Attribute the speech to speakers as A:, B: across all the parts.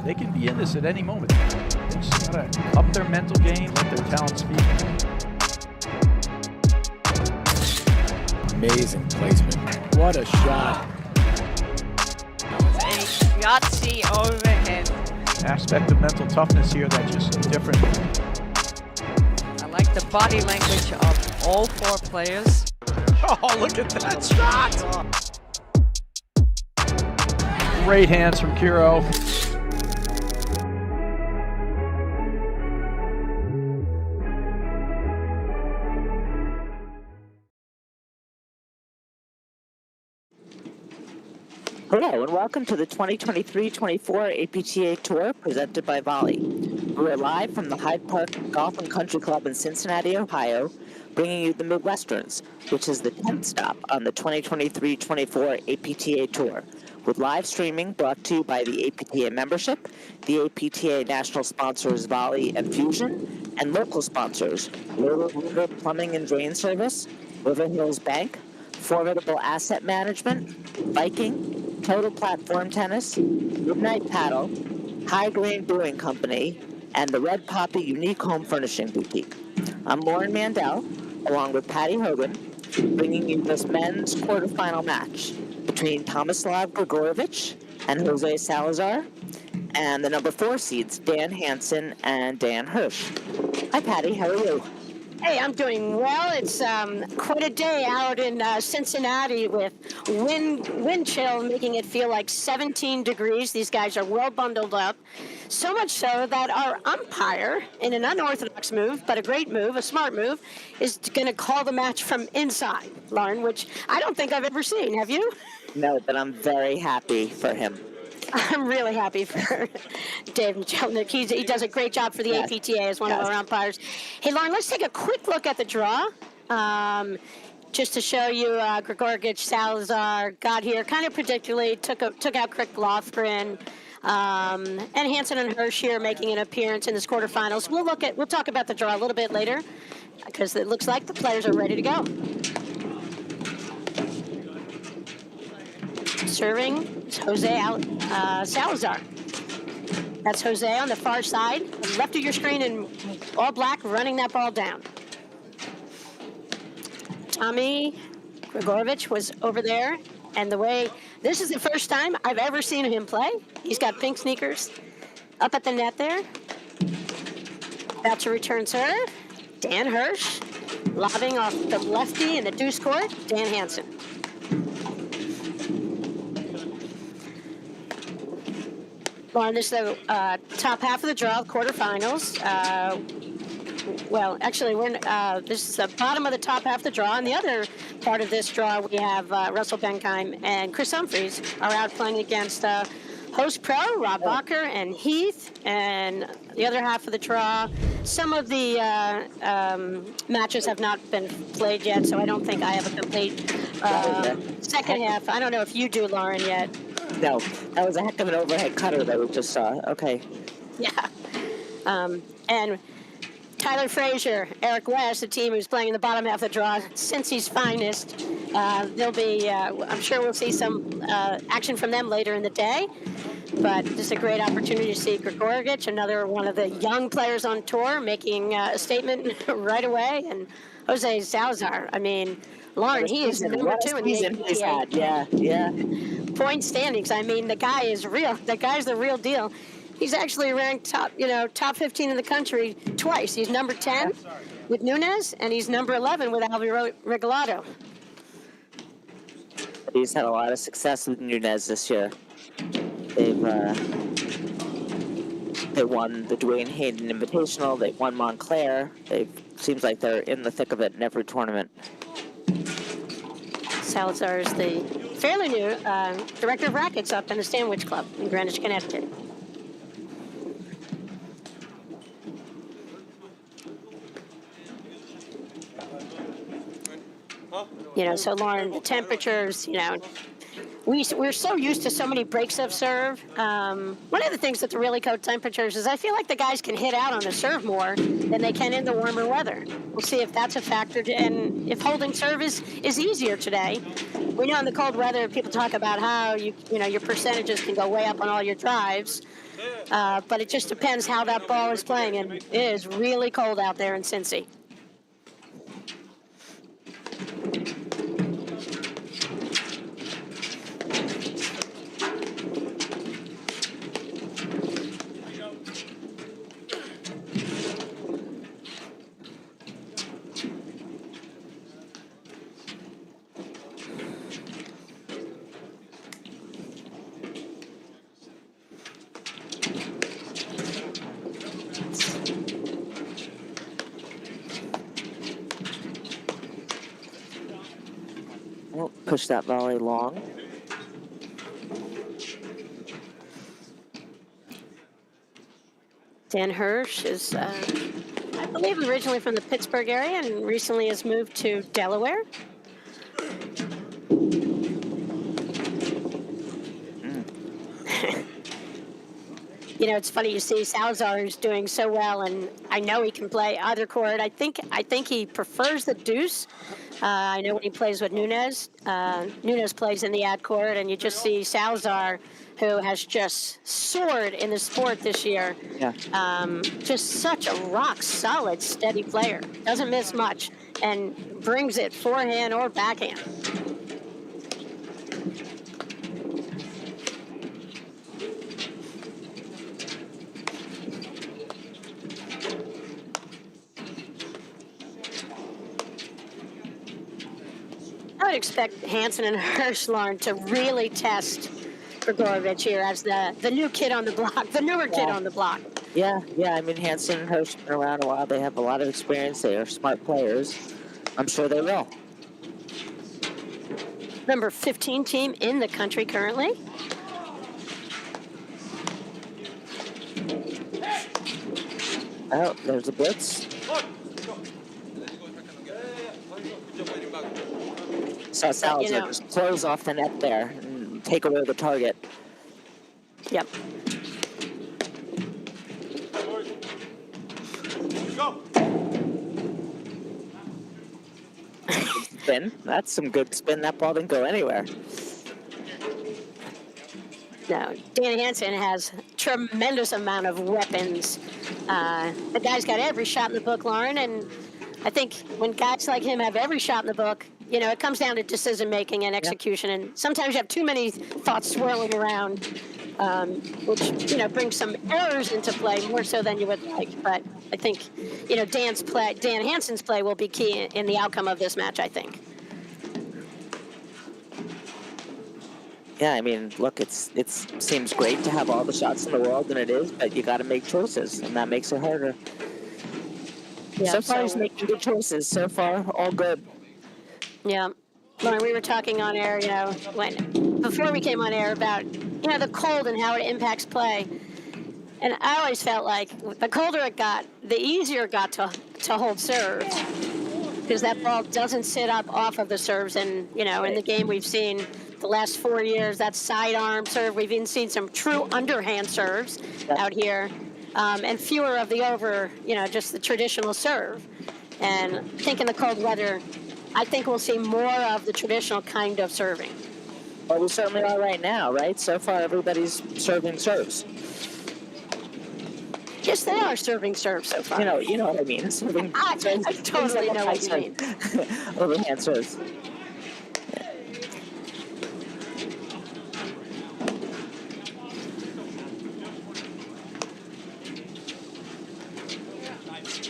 A: They can be in this at any moment. They just gotta up their mental game, let their talent speak.
B: Amazing placement. What a shot.
C: A Yahtzee overhead.
A: Aspect of mental toughness here that's just different.
C: I like the body language of all four players.
A: Oh, look at that shot! Great hands from Kuro.
D: Hello and welcome to the 2023-24 APTA Tour presented by Volley. We are live from the Hyde Park Golf and Country Club in Cincinnati, Ohio, bringing you the Midwesterns, which is the 10th stop on the 2023-24 APTA Tour, with live streaming brought to you by the APTA membership, the APTA national sponsors Volley and Fusion, and local sponsors River Plumbing and Drain Service, River Hills Bank, Formidable Asset Management, Viking, Total Platform Tennis, Midnight Paddle, High Grain Brewing Company, and the Red Poppy Unique Home Furnishing Boutique. I'm Lauren Mandel, along with Patty Hogan, bringing you this men's quarterfinal match between Tomislav Gregurovic and Jose Salazar, and the number 4 seeds, Dan Hansen and Dan Hersh. Hi, Patty. How are you?
E: Hey, I'm doing well. It's quite a day out in Cincinnati with wind chill making it feel like 17 degrees. These guys are well bundled up. So much so that our umpire, in an unorthodox move, but a great move, a smart move, is going to call the match from inside, Lauren, which I don't think I've ever seen. Have you?
D: No, but I'm very happy for him.
E: I'm really happy for Dave Michelnik. He does a great job for the APTA as one of our umpires. Hey, Lauren, let's take a quick look at the draw. Just to show you, Gregurovic, Salazar got here kind of predictably, took out Crick Lofgren, and Hansen and Hersh here making an appearance in this quarterfinals. We'll talk about the draw a little bit later because it looks like the players are ready to go. Serving is Jose Salazar. That's Jose on the far side, left of your screen in all black, running that ball down. Tommy Gregurovic was over there, and this is the first time I've ever seen him play. He's got pink sneakers up at the net there. About to return serve. Dan Hersh, lobbing off the lefty in the deuce court. Dan Hansen. Lauren, this is the top half of the draw, quarterfinals. Well, actually, this is the bottom of the top half of the draw. And the other part of this draw, we have Russell Benkheim and Chris Humphreys are out playing against host pro, Rob Bacher and Heath. And the other half of the draw, some of the matches have not been played yet, so I don't think I have a complete second half. I don't know if you do, Lauren, yet.
D: No, that was a heck of an overhead cutter that we just saw. Okay.
E: Yeah. And Tyler Frazier, Eric West, the team who's playing in the bottom half of the draw, since he's finest, they'll be, I'm sure we'll see some action from them later in the day. But just a great opportunity to see Gregurovic, another one of the young players on tour, making a statement right away. And Jose Salazar, I mean, Lauren, he is the number 2 in the APTA.
D: Yeah.
E: Point standings. I mean, the guy is real. The guy's the real deal. He's actually ranked top 15 in the country twice. He's number 10 with Nunez, and he's number 11 with Albi Regalado.
D: He's had a lot of success with Nunez this year. They won the Dwayne Hayden Invitational. They won Montclair. Seems like they're in the thick of it in every tournament.
E: Salazar is the fairly new director of rackets up in the Sandwich Club in Greenwich, Connecticut. So Lauren, the temperatures, we're so used to so many breaks of serve. One of the things with the really cold temperatures is I feel like the guys can hit out on the serve more than they can in the warmer weather. We'll see if that's a factor, and if holding serve is easier today. We know in the cold weather, people talk about how your percentages can go way up on all your drives, but it just depends how that ball is playing, and it is really cold out there in Cincy.
D: Well, push that volley long.
E: Dan Hersh is, I believe, originally from the Pittsburgh area and recently has moved to Delaware. It's funny you see Salazar is doing so well, and I know he can play either court. I think he prefers the deuce. I know when he plays with Nunes, Nunes plays in the ad court, and you just see Salazar, who has just soared in the sport this year.
D: Yeah.
E: Just such a rock-solid, steady player. Doesn't miss much, and brings it forehand or backhand. I would expect Hansen and Hersh, Lauren, to really test Gregurovic here as the new kid on the block, the newer kid on the block.
D: Yeah. I mean, Hansen and Hersh have been around a while. They have a lot of experience. They are smart players. I'm sure they will.
E: Number 15 team in the country currently.
D: Oh, there's a blitz. So Salazar just close off the net there and take away the target.
E: Yep.
D: Spin. That's some good spin. That ball didn't go anywhere.
E: No, Dan Hansen has tremendous amount of weapons. The guy's got every shot in the book, Lauren, and I think when guys like him have every shot in the book, it comes down to decision making and execution, and sometimes you have too many thoughts swirling around, which brings some errors into play more so than you would like. But I think Dan Hansen's play will be key in the outcome of this match, I think.
D: Yeah, I mean, look, it seems great to have all the shots in the world, and it is, but you got to make choices, and that makes it harder.
E: Yeah,
D: so far, he's making good choices. So far, all good.
E: Yeah. Lauren, we were talking on air, before we came on air about, the cold and how it impacts play. And I always felt like the colder it got, the easier it got to hold serve. Because that ball doesn't sit up off of the serves. And, in the game we've seen the last 4 years, that sidearm serve. We've even seen some true underhand serves out here. And fewer of the over, just the traditional serve. And I think in the cold weather, I think we'll see more of the traditional kind of serving.
D: Well, we certainly are right now, right? So far, everybody's serving serves.
E: Yes, they are serving serves so far.
D: You know what I mean. Serving
E: I totally know what you mean.
D: Overhand serves.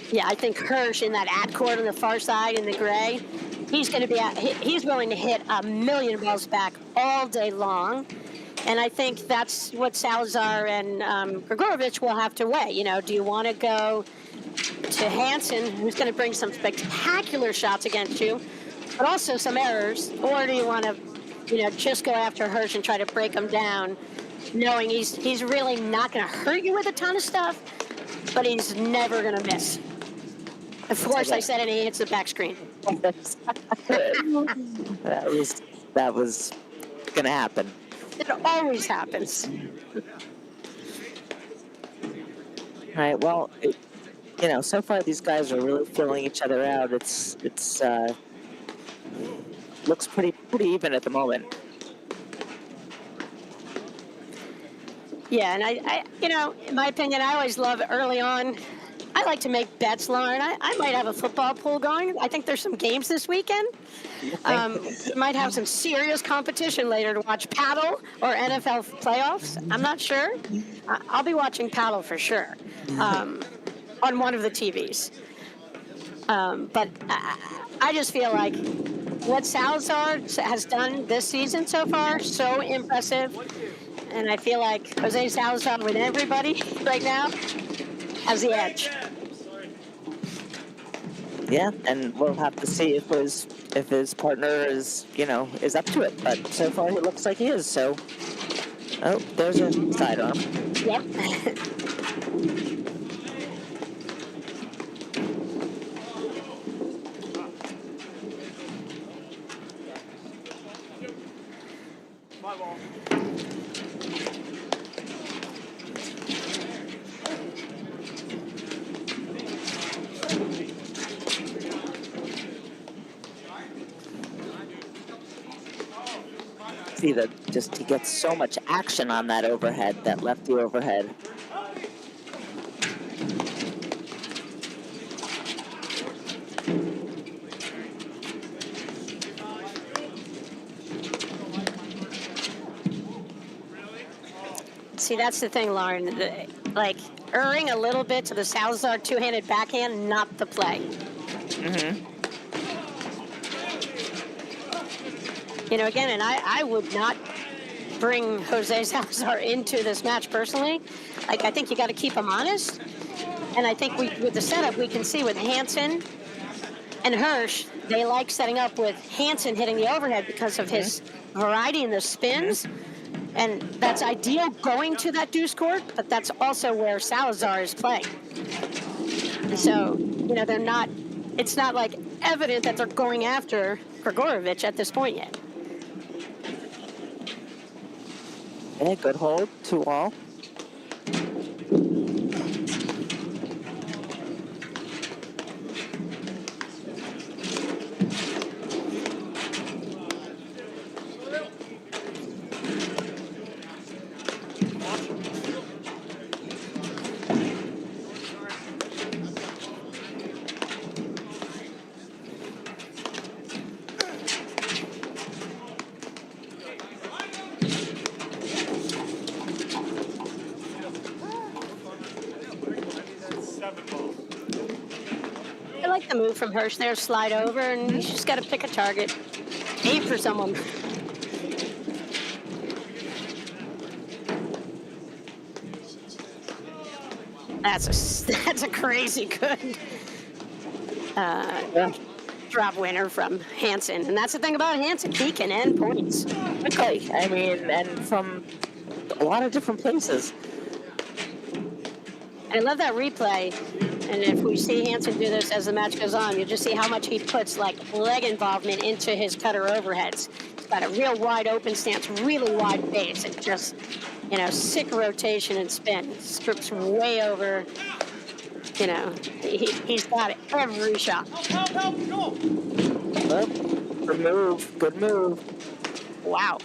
E: Yeah, I think Hersh in that ad court on the far side in the gray, he's going to be he's willing to hit a million balls back all day long. And I think that's what Salazar and Gregurovic will have to weigh. Do you want to go to Hansen, who's going to bring some spectacular shots against you, but also some errors, or do you want to, just go after Hersh and try to break him down, knowing he's really not going to hurt you with a ton of stuff, but he's never going to miss. Of course, I said it, and he hits the back screen.
D: that was gonna happen.
E: It always happens.
D: All right. Well, so far these guys are really filling each other out. It's looks pretty even at the moment.
E: Yeah, and I in my opinion, I always love early on. I like to make bets, Lauren. I might have a football pool going. I think there's some games this weekend. Might have some serious competition later to watch paddle or NFL playoffs. I'm not sure. I'll be watching paddle for sure on one of the TVs. But I just feel like what Salazar has done this season so far, so impressive. And I feel like Jose Salazar with everybody right now has the edge.
D: Yeah, and we'll have to see if his partner is up to it. But so far, he looks like he is. So, oh, there's a sidearm.
E: Yep.
D: See that he gets so much action on that overhead, that lefty overhead.
E: See, that's the thing, Lauren. Like, erring a little bit to the Salazar two-handed backhand, not the play.
D: Mm-hmm.
E: Again, and I would not bring Jose Salazar into this match personally. Like, I think you got to keep him honest. And I think with the setup, we can see with Hansen and Hersh, they like setting up with Hansen hitting the overhead because of his variety in the spins. And that's ideal going to that deuce court, but that's also where Salazar is playing. So, it's not like evident that they're going after Gregurovic at this point yet.
D: Okay, good hold, 2-all.
E: I like the move from Hersh there, slide over, and you just got to pick a target. Aim for someone. That's a crazy good drop winner from Hansen. And that's the thing about Hansen. He can end points.
D: Okay, I mean, and from a lot of different places.
E: I love that replay. And if we see Hansen do this as the match goes on, you'll just see how much he puts leg involvement into his cutter overheads. He's got a real wide open stance, really wide base, and just, sick rotation and spin. Strips way over. He's got it every shot.
D: Oh, good move.
E: Wow.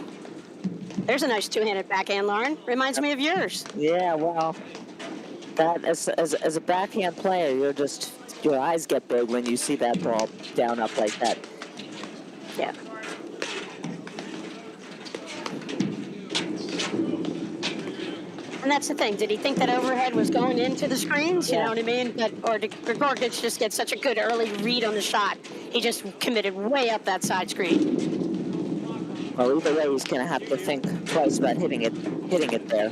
E: There's a nice two-handed backhand, Lauren. Reminds me of yours.
D: Yeah, well, that as a backhand player, your eyes get big when you see that ball down up like that.
E: Yeah. And that's the thing. Did he think that overhead was going into the screens? You know what I mean? Or did Gregurovic just get such a good early read on the shot? He just committed way up that side screen.
D: Well, either way, he's going to have to think twice about hitting it there.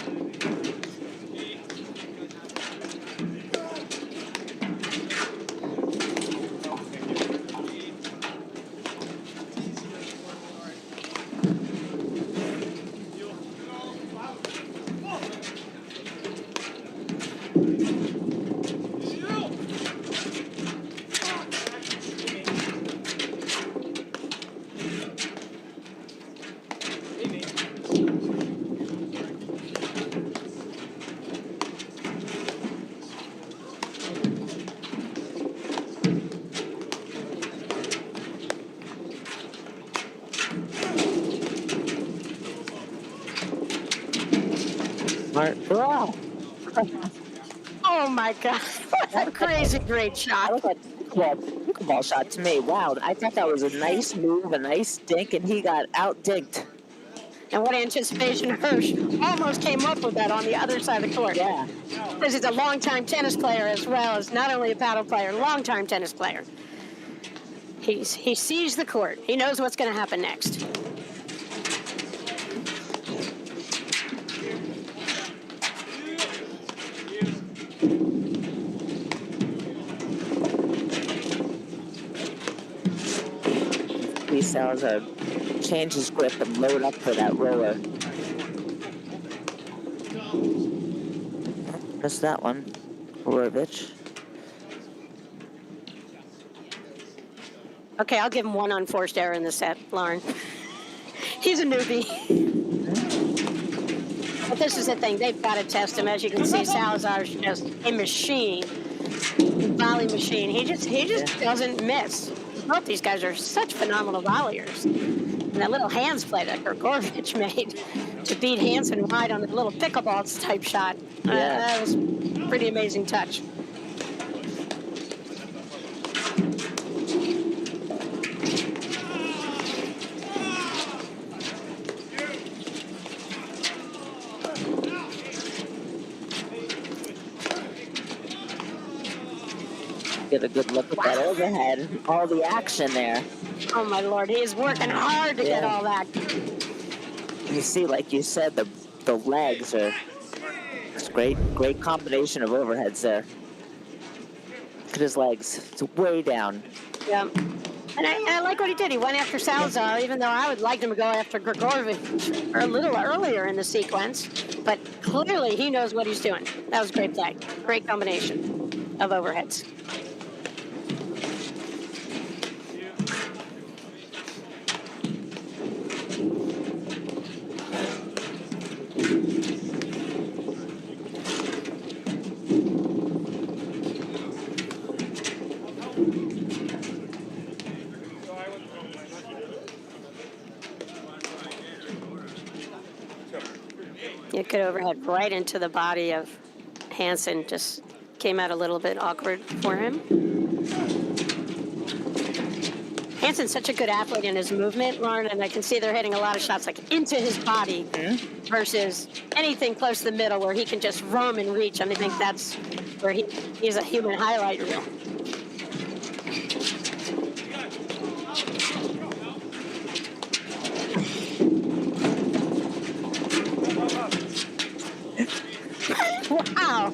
D: Smart. Oh,
E: Oh my God! What a crazy great
D: I
E: shot!
D: look at pickleball shot to me. Wow, I thought that was a nice move, a nice dink, and he got out dinked.
E: And what anticipation Hersh almost came up with that on the other side of the court.
D: Yeah.
E: Because he's a longtime tennis player as well as not only a paddle player, longtime tennis player. He sees the court. He knows what's going to happen next.
D: Salazar change his grip and load up for that roller. Missed that one. Gregurovic.
E: Okay, I'll give him one unforced error in the set, Lauren. He's a newbie. But this is the thing, they've got to test him. As you can see, Salazar's just a machine, volley machine. He just doesn't miss. Both these guys are such phenomenal volleyers. And that little hands play that Gregurovic made to beat Hansen wide on the little pickleball type shot. That was a pretty amazing touch.
D: Get a good look at that overhead. All the action there.
E: Oh my Lord, he is working hard to get all that.
D: You see, like you said, the legs are. It's great combination of overheads there. Look at his legs. It's way down.
E: Yeah. And I like what he did. He went after Salazar, even though I would like him to go after Gregurovic a little earlier in the sequence. But clearly he knows what he's doing. That was a great play. Great combination of overheads. It could overhead right into the body of Hansen. Just came out a little bit awkward for him. Hansen's such a good athlete in his movement, Lauren, and I can see they're hitting a lot of shots like into his body versus anything close to the middle where he can just roam and reach. And I think that's where he's a human highlight reel. Wow.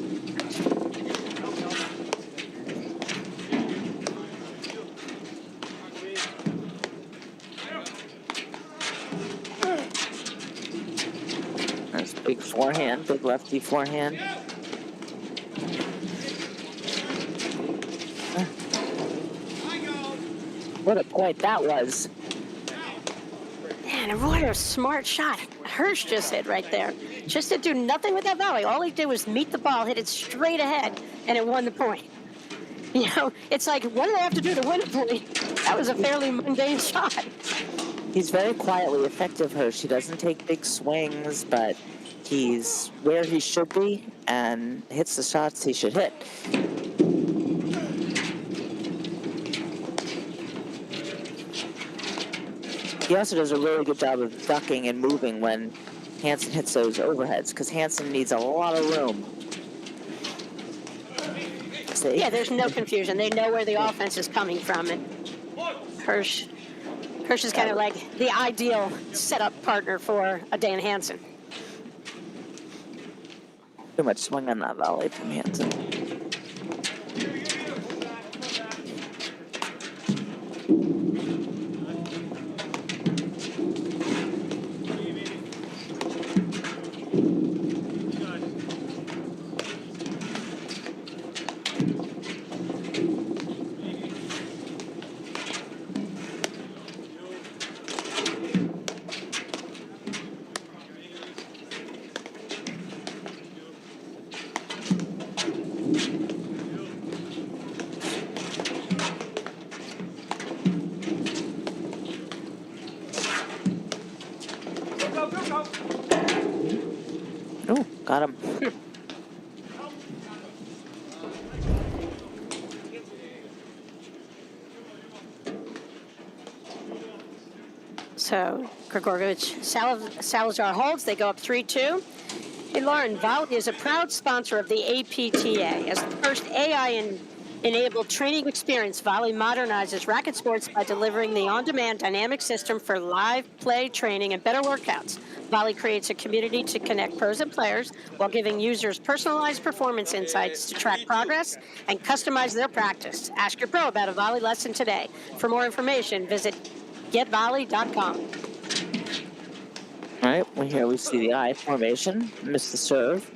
D: That's big forehand, big lefty forehand. What a point that was.
E: Man, what a smart shot Hersh just hit right there. Just to do nothing with that volley. All he did was meet the ball, hit it straight ahead, and it won the point. You know, it's like, what do they have to do to win a point? That was a fairly mundane shot.
D: He's very quietly effective, Hersh. He doesn't take big swings, but he's where he should be and hits the shots he should hit. He also does a really good job of ducking and moving when Hansen hits those overheads, because Hansen needs a lot of room. See?
E: Yeah, there's no confusion. They know where the offense is coming from, and Hersh is kind of like the ideal setup partner for a Dan Hansen.
D: Too much swing on that volley from Hansen. Oh. Got him.
E: So Gregurovic, Salazar holds. They go up 3-2. Hey, Lauren, Volley is a proud sponsor of the APTA. As the first AI-enabled training experience, Volley modernizes racket sports by delivering the on-demand dynamic system for live play training and better workouts. Volley creates a community to connect pros and players while giving users personalized performance insights to track progress and customize their practice. Ask your pro about a Volley lesson today. For more information, visit getvolley.com.
D: All right, well, here we see the I formation. Missed the serve.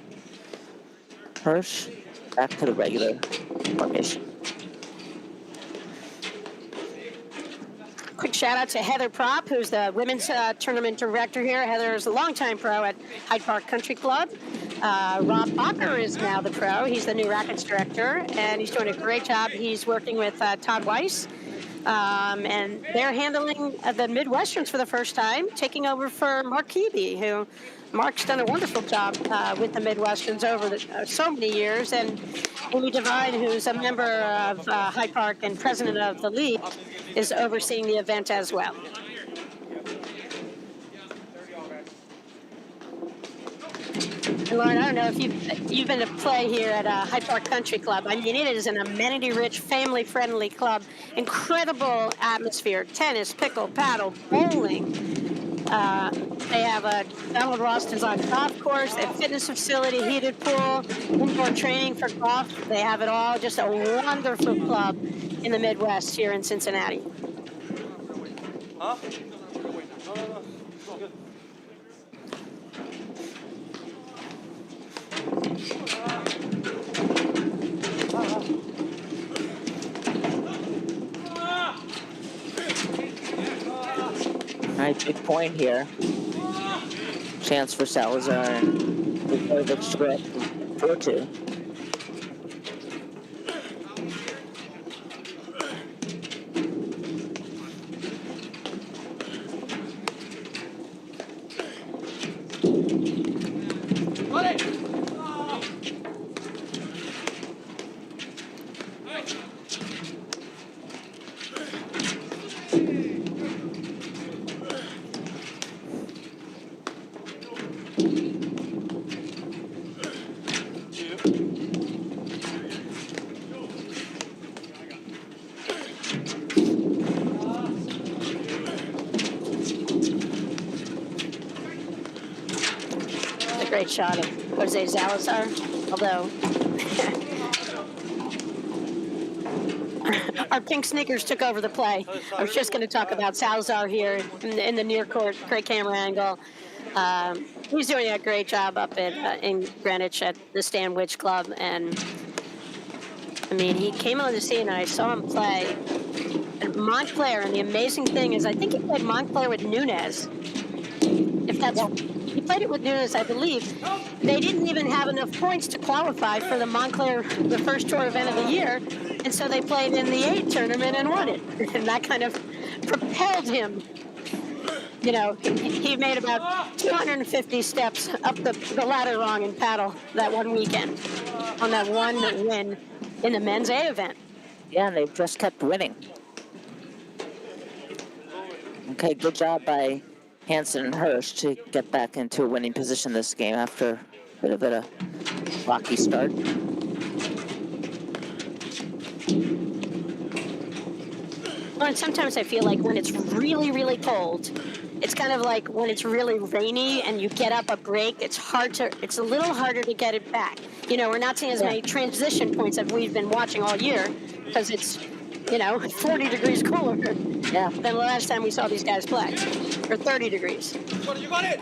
D: Hersh, back to the regular formation.
E: Quick shout out to Heather Propp, who's the women's tournament director here. Heather is a longtime pro at Hyde Park Country Club. Rob Bacher is now the pro. He's the new rackets director, and he's doing a great job. He's working with Todd Weiss, and they're handling the Midwesterns for the first time, taking over for Mark Keeby, who Mark's done a wonderful job with the Midwesterns over so many years, and Amy Devine, who's a member of Hyde Park and president of the league, is overseeing the event as well. And Lauren, I don't know if you've been to play here at Hyde Park Country Club. I mean, it is an amenity-rich, family-friendly club. Incredible atmosphere: tennis, pickle, paddle, bowling. They have a Donald Ross designed golf course, a fitness facility, heated pool, indoor training for golf. They have it all. Just a wonderful club in the Midwest here in Cincinnati.
F: Huh?
D: All right, big point here. Chance for Salazar and Gregurovic to go up 4-2.
E: Great shot of Jose Salazar, although our pink sneakers took over the play. I was just going to talk about Salazar here in the near court, great camera angle. He's doing a great job up in Greenwich at the Stanwich Club, and I mean, he came on the scene and I saw him play at Montclair, and the amazing thing is I think he played Montclair with Nunez. He played it with Nunez, I believe. They didn't even have enough points to qualify for the Montclair, the first tour event of the year, and so they played in the 8 tournament and won it. And that kind of propelled him. You know, he made about 250 steps up the ladder rung in paddle that one weekend on that one win in the men's A event.
D: Yeah, and they've just kept winning. Okay, good job by Hansen and Hersh to get back into a winning position this game after a bit of a rocky start.
E: Well, and sometimes I feel like when it's really, really cold, it's kind of like when it's really rainy and you get up a break, it's a little harder to get it back. You know, we're not seeing as many transition points that we've been watching all year because it's, 40 degrees cooler than the last time we saw these guys play, or 30 degrees.
F: You got it!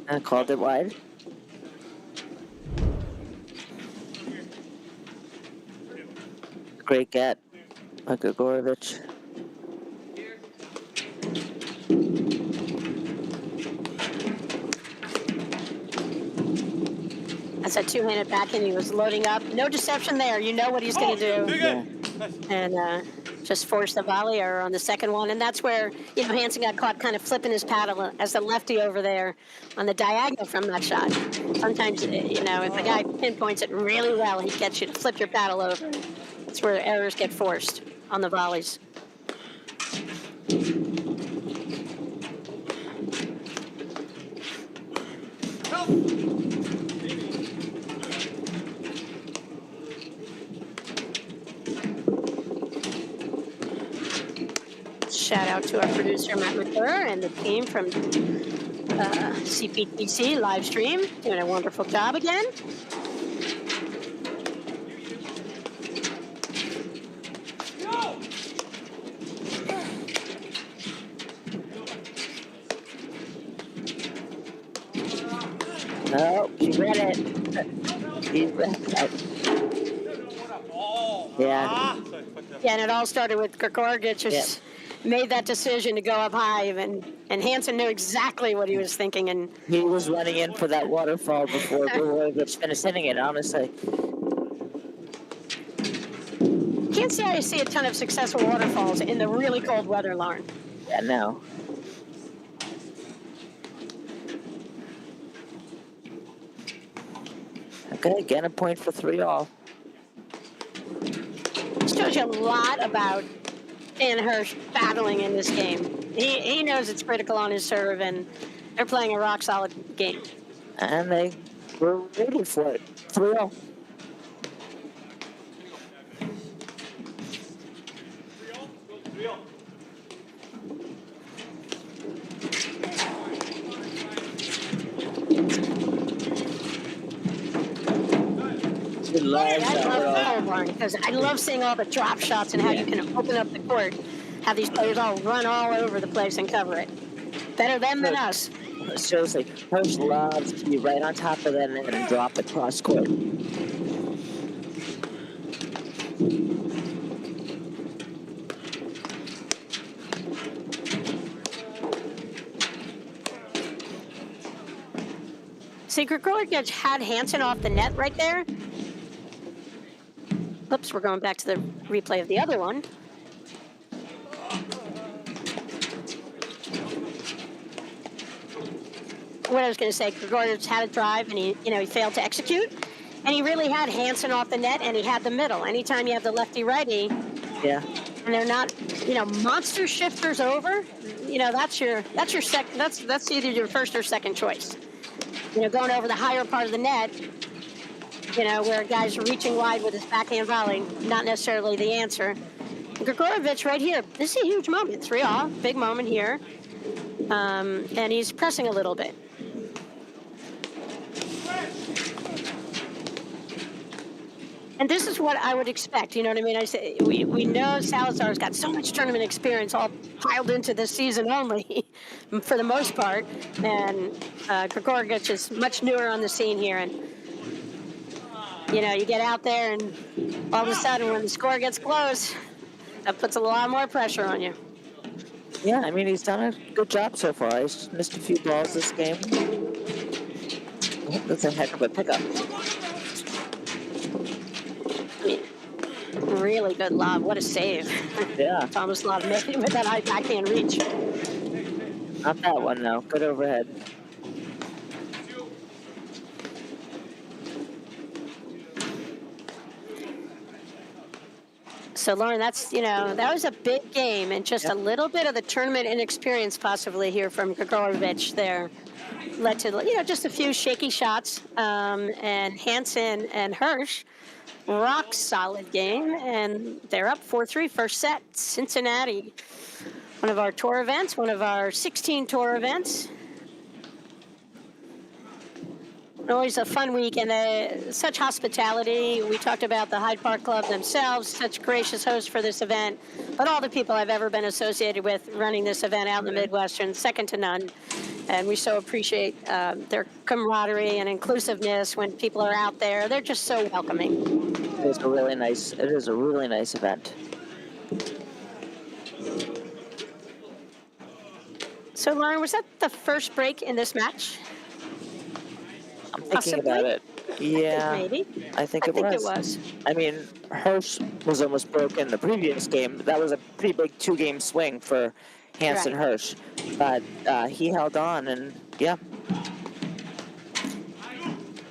D: And called it wide. Great get by Gregurovic.
E: That's a two-handed backhand. He was loading up. No deception there. You know what he's going to do.
F: Yeah.
E: And just forced the volley or on the second one. And that's where, Hansen got caught kind of flipping his paddle as the lefty over there on the diagonal from that shot. Sometimes, if the guy pinpoints it really well, he gets you to flip your paddle over. That's where errors get forced on the volleys. Shout out to our producer, Matt McClure, and the team from CPTC live stream, doing a wonderful job again.
D: No, he read it. He read it. Yeah.
E: Yeah, and it all started with Gregurovic just made that decision to go up high, and Hansen knew exactly what he was thinking. And
D: He was running in for that waterfall before Gregurovic finished hitting it, honestly.
E: can't say I see a ton of successful waterfalls in the really cold weather, Lauren.
D: Yeah, no. Okay, again, a point for 3-all.
E: This shows you a lot about Dan Hersh battling in this game. He knows it's critical on his serve, and they're playing a rock-solid game.
D: And they were ready for it. 3-0.
E: I love that one because I love seeing all the drop shots and how you can open up the court, have these players all run all over the place and cover it. Better them than us.
D: Seriously, Hersh loves to be right on top of them and drop it cross court.
E: See, Gregurovic had Hansen off the net right there. Oops, we're going back to the replay of the other one. What I was going to say, Gregurovic had a drive and he failed to execute, and he really had Hansen off the net and he had the middle. Anytime you have the lefty-righty,
D: Yeah.
E: and they're not, monster shifters over, that's either your first or second choice. Going over the higher part of the net, where guys are reaching wide with his backhand volley, not necessarily the answer. Gregurovic right here, this is a huge moment, 3-all, big moment here. And he's pressing a little bit. And this is what I would expect, you know what I mean? I say we know Salazar's got so much tournament experience all piled into this season only, for the most part, and Gregurovic is much newer on the scene here, and you get out there and all of a sudden when the score gets close, that puts a lot more pressure on you.
D: Yeah, I mean, he's done a good job so far. He's missed a few balls this game. Oh, that's a heck of a pickup.
E: Really good lob. What a save.
D: Yeah.
E: Thomas Lob made it with that high backhand reach.
D: Not that one, though. Good overhead.
E: So, Lauren, that was a big game, and just a little bit of the tournament inexperience possibly here from Gregurovic there led to, just a few shaky shots. And Hansen and Hersh, rock solid game, and they're up 4-3 first set. Cincinnati, one of our tour events, one of our 16 tour events. Always a fun week, and such hospitality. We talked about the Hyde Park Club themselves, such gracious hosts for this event, but all the people I've ever been associated with running this event out in the Midwestern, second to none. And we so appreciate their camaraderie and inclusiveness when people are out there. They're just so welcoming.
D: It is a really nice event.
E: So, Lauren, was that the first break in this match?
D: I'm thinking about it. Yeah,
E: Maybe.
D: I think
E: I
D: it
E: think it
D: was.
E: was.
D: I mean, Hersh was almost broken the previous game. That was a pretty big 2-game swing for Hansen
E: Right.
D: Hersh. But he held on, and yeah.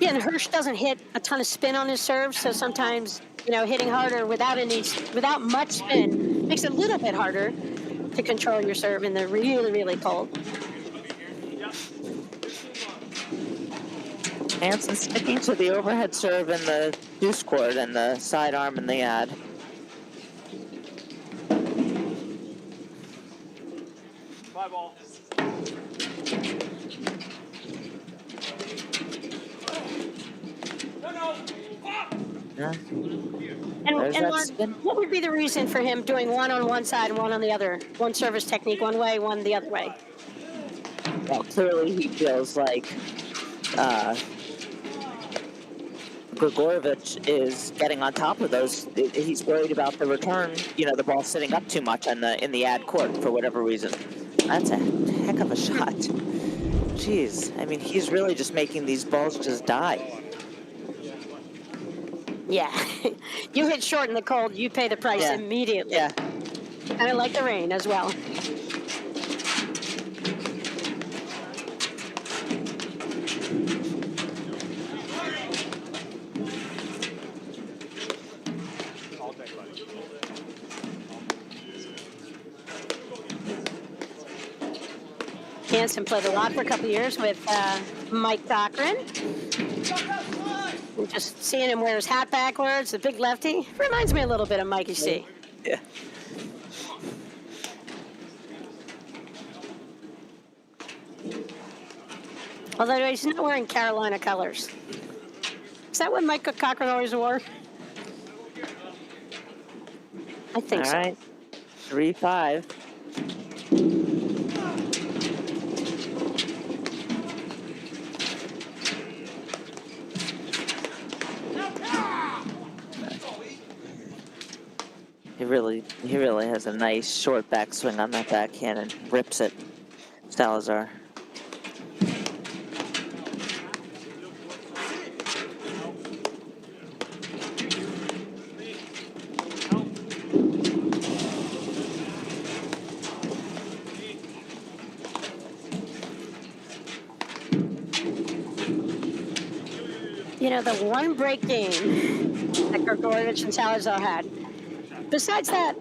E: Yeah, and Hersh doesn't hit a ton of spin on his serve, so sometimes, hitting harder without much spin makes it a little bit harder to control your serve in the really, really cold.
D: Hansen sticking to the overhead serve and the deuce cord and the sidearm and the ad.
F: Bye, ball. No.
D: Yeah.
E: And,
D: There's
E: and
D: that
E: Lon,
D: spin.
E: what would be the reason for him doing one on one side and one on the other? One service technique one way, one the other way.
D: Well, clearly he feels like Gregurovic is getting on top of those. He's worried about the return, the ball sitting up too much in the ad court for whatever reason. That's a heck of a shot. Jeez, I mean, he's really just making these balls just die.
E: Yeah. You hit short in the cold, you pay the price
D: Yeah.
E: immediately.
D: Yeah.
E: Kind of like the rain as well. Hansen played a lot for a couple of years with Mike Cochran. And just seeing him wear his hat backwards, the big lefty, reminds me a little bit of Mikey C.
D: Yeah.
E: Although he's not wearing Carolina colors. Is that what Mike Cochran always wore? I think
D: All
E: so.
D: right. 3-5. He really has a nice short backswing on that backhand and rips it. Salazar.
E: The one break game that Gregurovic and Salazar had. Besides that,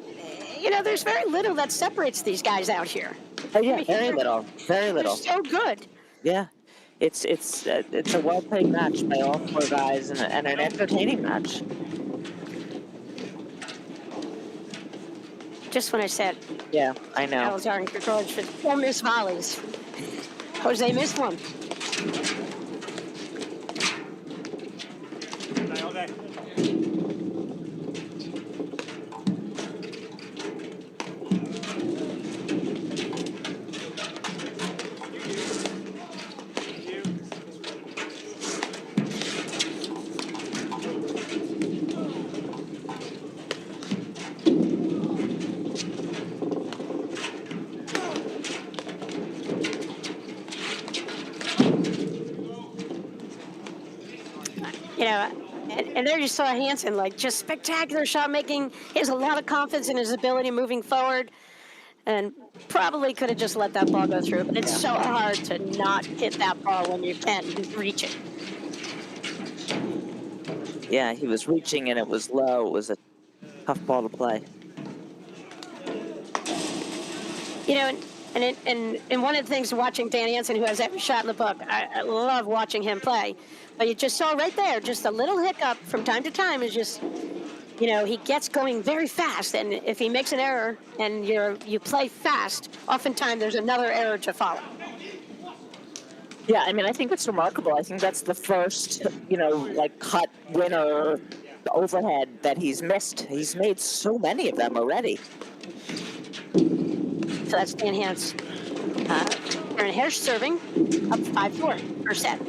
E: there's very little that separates these guys out here.
D: Oh yeah, very little. Very
E: They're
D: little.
E: so good.
D: Yeah. It's a well-played match by all four guys and an entertaining match.
E: Just when I said
D: Yeah, I know.
E: Salazar and Gregurovic with 4 missed volleys. Jose missed one. And there you saw Hansen, just spectacular shot making. He has a lot of confidence in his ability moving forward, and probably could have just let that ball go through. But it's so hard to not hit that ball when you can reach it.
D: Yeah, he was reaching and it was low. It was a tough ball to play.
E: And one of the things watching Dan Hansen, who has every shot in the book, I love watching him play. But you just saw right there, just a little hiccup from time to time is just, he gets going very fast. And if he makes an error and you play fast, oftentimes there's another error to follow.
D: Yeah, I mean, I think it's remarkable. I think that's the first, cut winner overhead that he's missed. He's made so many of them already.
E: So that's Dan Hansen. Aaron Hersh serving up 5-4 per set.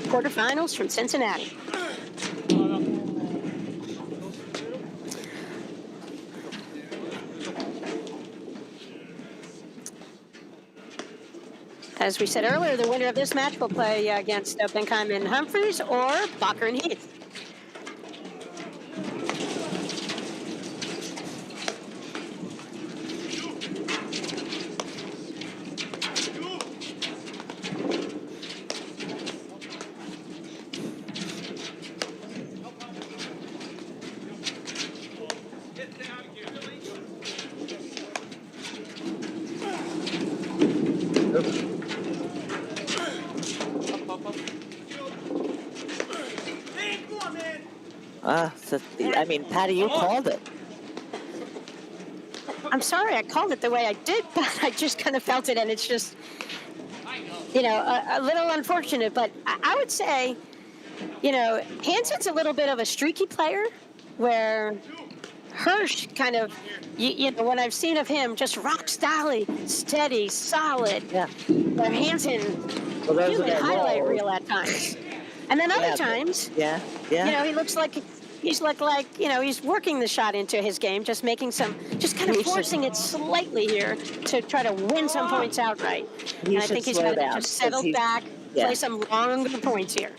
E: Quarterfinals from Cincinnati. As we said earlier, the winner of this match will play against Benheim and Humphreys or Bacher and Heath.
D: I mean, Patty, you called it.
E: I'm sorry I called it the way I did, but I just kind of felt it, and it's just, a little unfortunate. But I would say, Hansen's a little bit of a streaky player, where Hersh kind of, when I've seen of him, just rock steady, solid.
D: Yeah.
E: Where Hansen, really highlight reel at times. And then other times, he looks like he's he's working the shot into his game, just kind of forcing it slightly here to try to win some points outright. And I think he's got to just settle back, play some longer points here.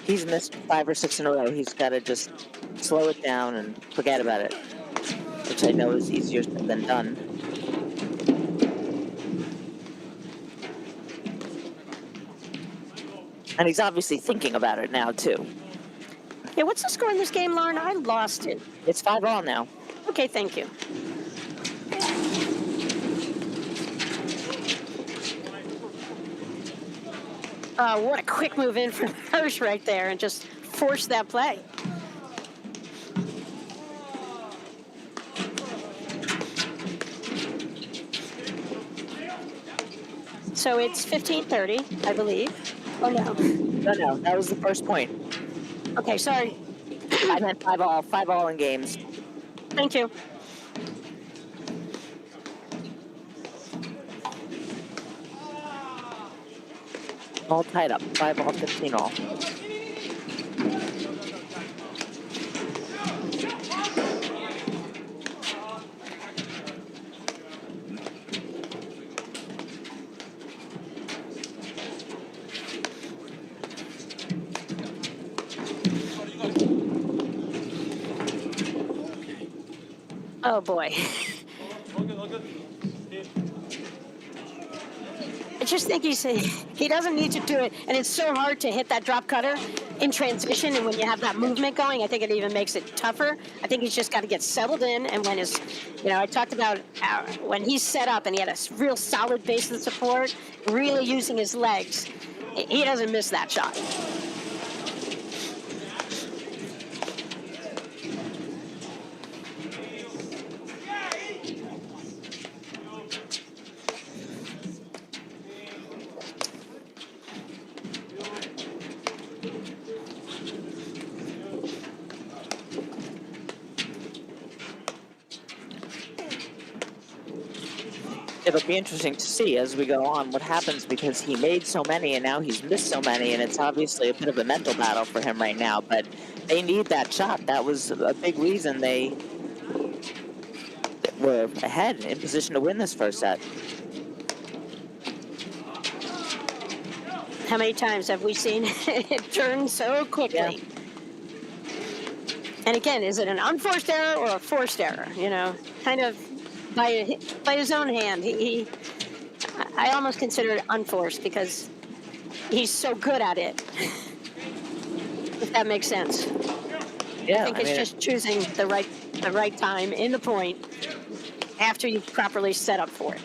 D: He's missed 5 or 6 in a row. He's got to just slow it down and forget about it, which I know is easier said than done. And he's obviously thinking about it now, too.
E: Yeah, what's the score in this game, Lauren? I lost it.
D: It's 5-all now.
E: Okay, thank you. What a quick move in from Hersh right there and just force that play. So it's 15-30, I believe. Oh, no.
D: No, that was the first point.
E: Okay, sorry.
D: I meant 5-all in games.
E: Thank you.
D: All tied up, 5-all, 15-all.
E: Oh boy. I just think he doesn't need to do it, and it's so hard to hit that drop cutter in transition, and when you have that movement going, I think it even makes it tougher. I think he's just got to get settled in, and when I talked about when he's set up and he had a real solid base of support, really using his legs, he doesn't miss that shot.
D: It'll be interesting to see as we go on what happens, because he made so many and now he's missed so many, and it's obviously a bit of a mental battle for him right now, but they need that shot. That was a big reason they were ahead in position to win this first set.
E: How many times have we seen it turn so quickly?
D: Yeah.
E: And again, is it an unforced error or a forced error? Kind of by his own hand. I almost consider it unforced because he's so good at it. If that makes sense.
D: Yeah,
E: I think it's just choosing the right time in the point after you've properly set up for it.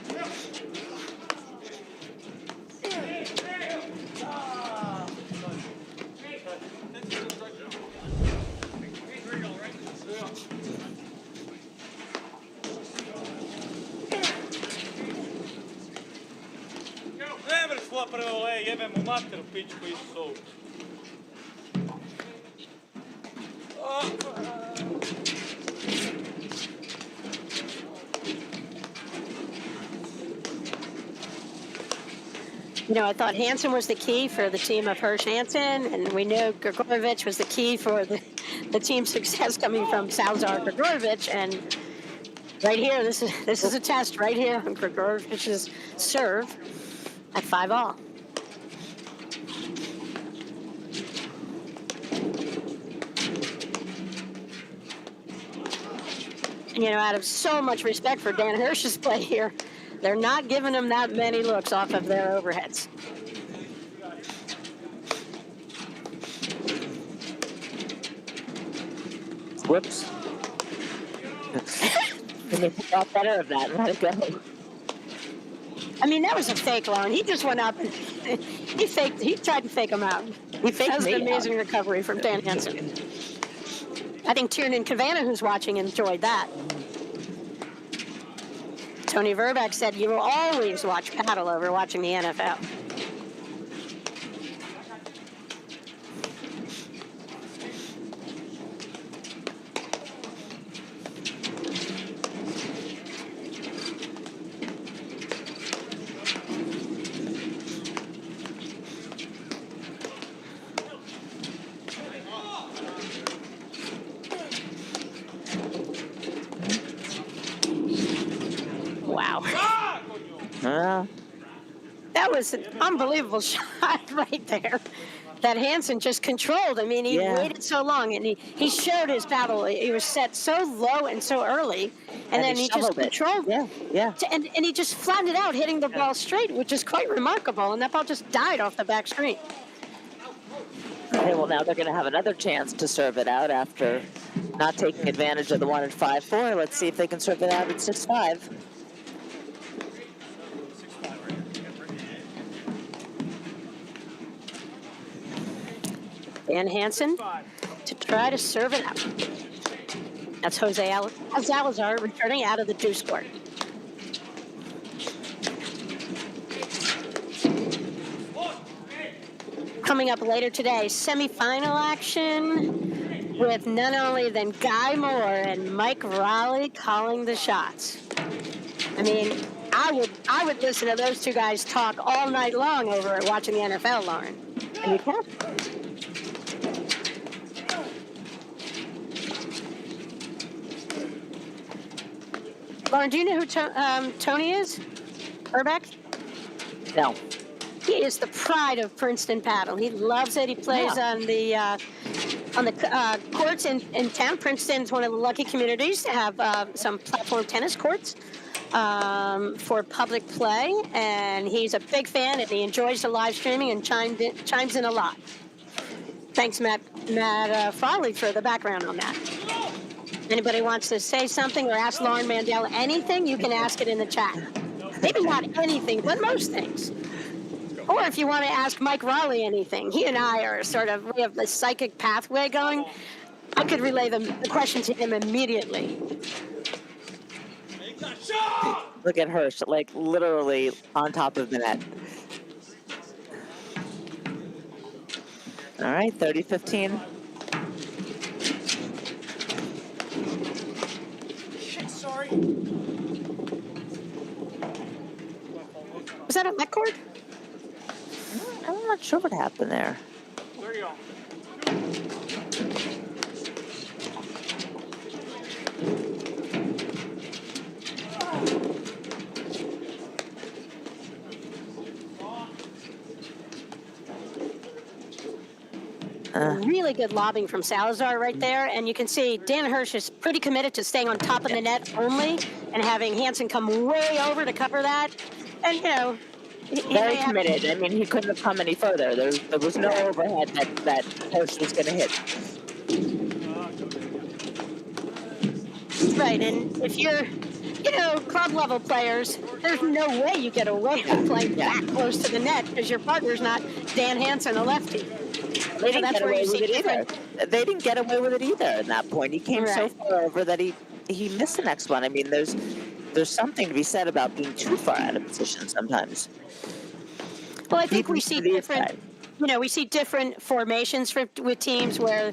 E: I thought Hansen was the key for the team of Hersh Hansen, and we knew Gregurovic was the key for the team's success coming from Salazar Gregurovic. And right here, this is a test right here on Gregurovic's serve. at 5-all. And, out of so much respect for Dan Hersh's play here, they're not giving him that many looks off of their overheads.
D: Whoops. They need to thought better of that and let it go.
E: I mean, that was a fake loan. He just went up and he tried to fake him out.
D: He faked
E: That was
D: me
E: an amazing
D: out.
E: recovery from Dan Hansen. I think Tiernan Cavana, who's watching, enjoyed that. Tony Verbeck said, "You will always watch paddle over watching the NFL." Wow. That was an unbelievable shot right there that Hansen just controlled. I mean, he waited so long, and he showed his paddle. He was set so low and so early, and then he just controlled it.
D: Yeah.
E: And he just flattened it out, hitting the ball straight, which is quite remarkable, and that ball just died off the back screen.
D: Okay, well, now they're going to have another chance to serve it out after not taking advantage of the one at 5-4. Let's see if they can serve it out at 6-5.
E: Dan Hansen to try to serve it out. That's Jose Salazar returning out of the deuce court. Coming up later today, semifinal action with none only than Guy Moore and Mike Raleigh calling the shots. I mean, I would listen to those two guys talk all night long over watching the NFL, Lauren. And you can. Lauren, do you know who Tony is? Verbeck?
D: No.
E: He is the pride of Princeton paddle. He loves it. He plays on the courts in town. Princeton's one of the lucky communities to have some platform tennis courts for public play, and he's a big fan, and he enjoys the live streaming and chimes in a lot. Thanks, Matt Farley, for the background on that. Anybody wants to say something or ask Lauren Mandel anything, you can ask it in the chat. Maybe not anything, but most things. Or if you want to ask Mike Raleigh anything, he and I are we have the psychic pathway going. I could relay the question to him immediately.
D: Look at Hersh, like literally on top of the net. All right, 30-15.
F: Sorry.
E: Was that a net cord?
D: I'm not sure what happened there.
F: There you go.
E: Really good lobbing from Salazar right there, and you can see Dan Hersh is pretty committed to staying on top of the net only, and having Hansen come way over to cover that. And
D: Very committed. I mean, he couldn't have come any further. There was no overhead that Hersh was going to hit.
E: Right, and if you're, club level players, there's no way you get away with playing that close to the net because your partner's not Dan Hansen, a lefty.
D: They didn't get away with it either. They didn't get away with it either at that point. He came so far over that he missed the next one. I mean, there's something to be said about being too far out of position sometimes.
E: Well, I think we see different, we see different formations with teams where,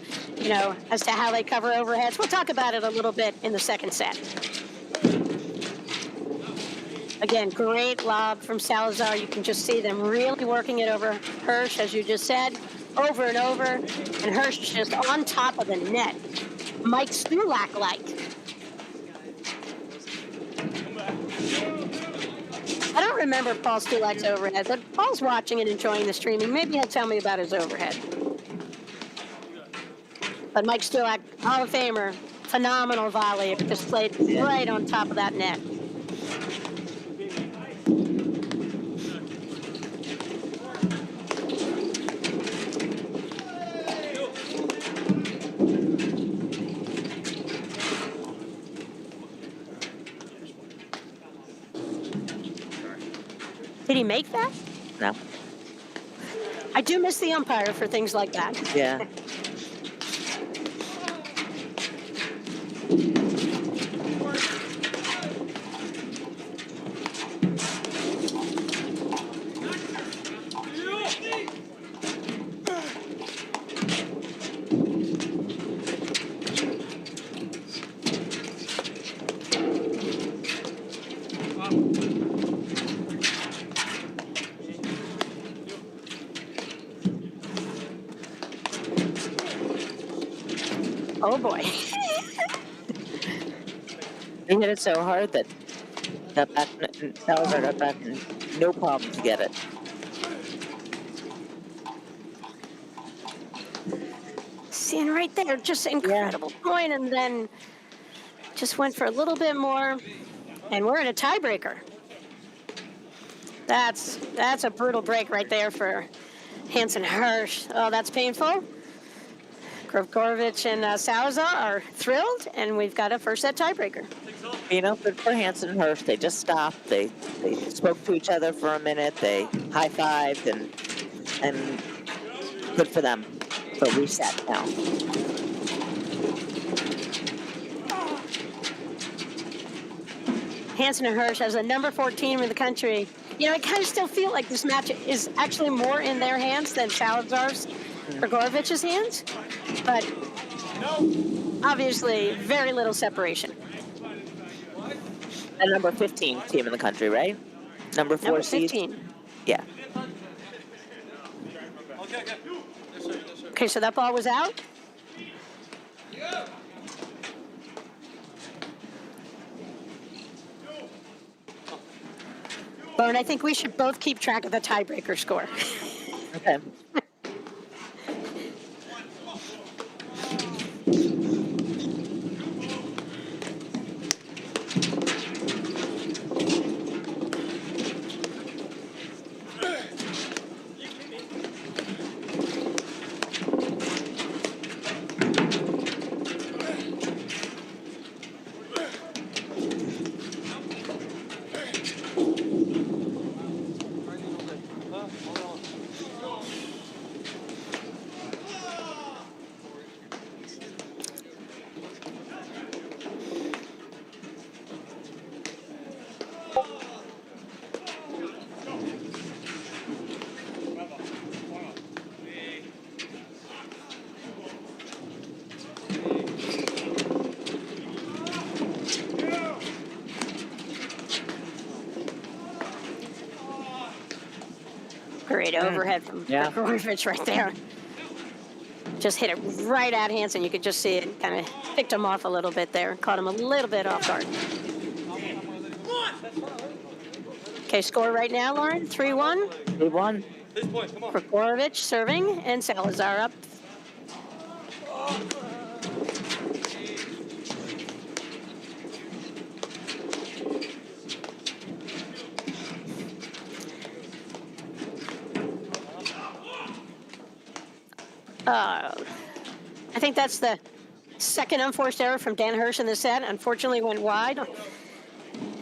E: as to how they cover overheads. We'll talk about it a little bit in the second set. Again, great lob from Salazar. You can just see them really working it over Hersh, as you just said, over and over. And Hersh just on top of the net. Mike Stulak-like. I don't remember Paul Stulak's overhead, but Paul's watching and enjoying the streaming. Maybe he'll tell me about his overhead. But Mike Stulak, Hall of Famer, phenomenal volley. It just played right on top of that net. Did he make that?
D: No.
E: I do miss the umpire for things like that.
D: Yeah.
E: Oh boy.
D: He hit it so hard that Salazar got back no problem to get it.
E: Seeing right there, just incredible point, and then just went for a little bit more, and we're in a tiebreaker. That's a brutal break right there for Hansen Hersh. Oh, that's painful. Gregurovic and Salazar are thrilled, and we've got a first set tiebreaker.
D: You know, good for Hansen and Hersh. They just stopped. They spoke to each other for a minute. They high-fived, and good for them. But reset now.
E: Hansen and Hersh as the number 4 team in the country. You know, I kind of still feel like this match is actually more in their hands than Salazar's or Gregurovic's hands. But obviously, very little separation.
D: And number 15 team in the country, right? Number 4
E: Number
D: seed?
E: 15.
D: Yeah.
E: Okay, so that ball was out. Bone, I think we should both keep track of the tiebreaker score.
D: Okay.
E: Great overhead from Gregurovic right there. Just hit it right at Hansen. You could just see it kind of picked him off a little bit there. Caught him a little bit off guard. Okay, score right now, Lauren, 3-1.
D: 3-1.
E: Gregurovic serving and Salazar up. I think that's the second unforced error from Dan Hersh in the set. Unfortunately went wide.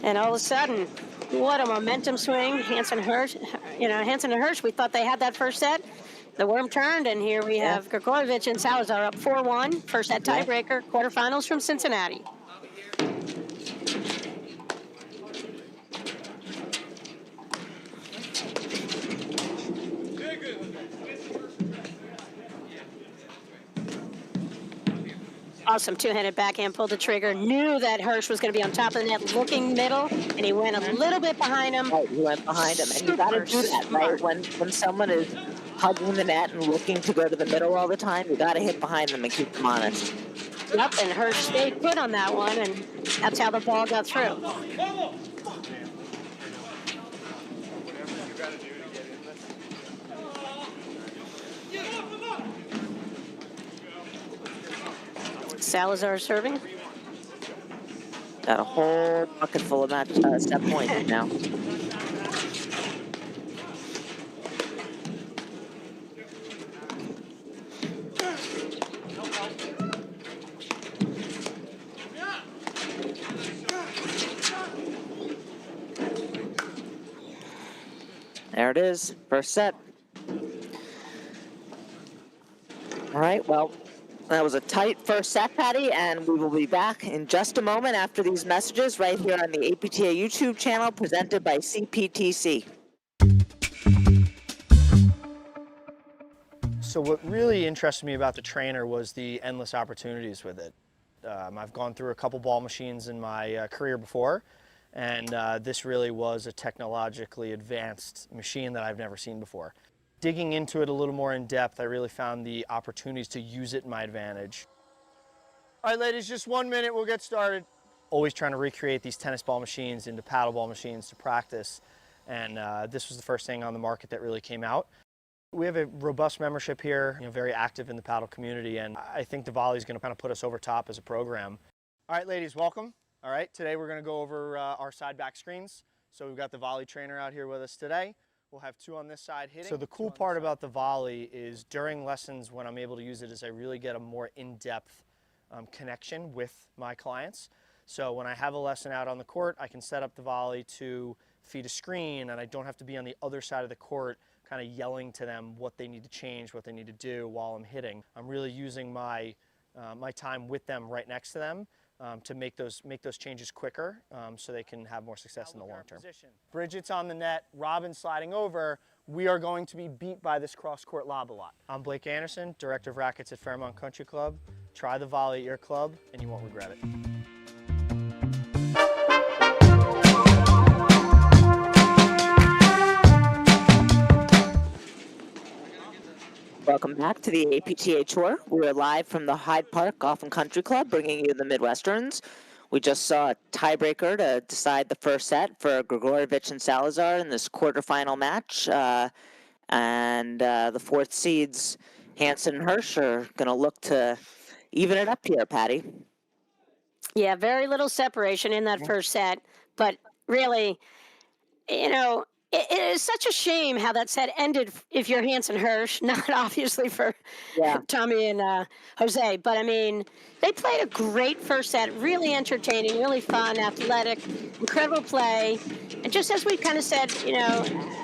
E: And all of a sudden, what a momentum swing. Hansen Hersh, Hansen and Hersh, we thought they had that first set. The worm turned, and here we have Gregurovic and Salazar up 4-1. First set tiebreaker, quarterfinals from Cincinnati. Awesome two-handed backhand, pulled the trigger, knew that Hersh was going to be on top of the net, looking middle, and he went a little bit behind him.
D: Right, he went behind him, and you got to do that, right? When someone is hugging the net and looking to go to the middle all the time, you got to hit behind them and keep them honest.
E: Yep, and Hersh stayed put on that one, and that's how the ball got through. Salazar serving.
D: Got a whole bucket full of match set points now. There it is, first set. All right, well, that was a tight first set, Patty, and we will be back in just a moment after these messages right here on the APTA YouTube channel presented by CPTC.
G: So what really interested me about the trainer was the endless opportunities with it. I've gone through a couple ball machines in my career before, and this really was a technologically advanced machine that I've never seen before. Digging into it a little more in depth, I really found the opportunities to use it in my advantage. All right, ladies, just 1 minute, we'll get started. Always trying to recreate these tennis ball machines into paddle ball machines to practice, and this was the first thing on the market that really came out. We have a robust membership here, very active in the paddle community, and I think the volley is going to kind of put us over top as a program. All right, ladies, welcome. All right, today we're going to go over our side back screens. So we've got the volley trainer out here with us today. We'll have two on this side hitting. So the cool part about the volley is during lessons when I'm able to use it is I really get a more in-depth connection with my clients. So when I have a lesson out on the court, I can set up the volley to feed a screen, and I don't have to be on the other side of the court kind of yelling to them what they need to change, what they need to do while I'm hitting. I'm really using my time with them right next to them to make those changes quicker so they can have more success in the long term. Bridget's on the net, Robin sliding over. We are going to be beat by this cross-court lob a lot. I'm Blake Anderson, Director of Rackets at Fairmont Country Club. Try the volley at your club and you won't regret it.
D: Welcome back to the APTA Tour. We're live from the Hyde Park Golf and Country Club, bringing you the Midwesterns. We just saw a tiebreaker to decide the first set for Gregurovic and Salazar in this quarterfinal match. And the fourth seeds, Hansen and Hersh, are going to look to even it up here, Patty.
E: Yeah, very little separation in that first set, but really, it is such a shame how that set ended if you're Hansen Hersh, not obviously for Tommy and Jose, but I mean, they played a great first set, really entertaining, really fun, athletic, incredible play. And just as we kind of said,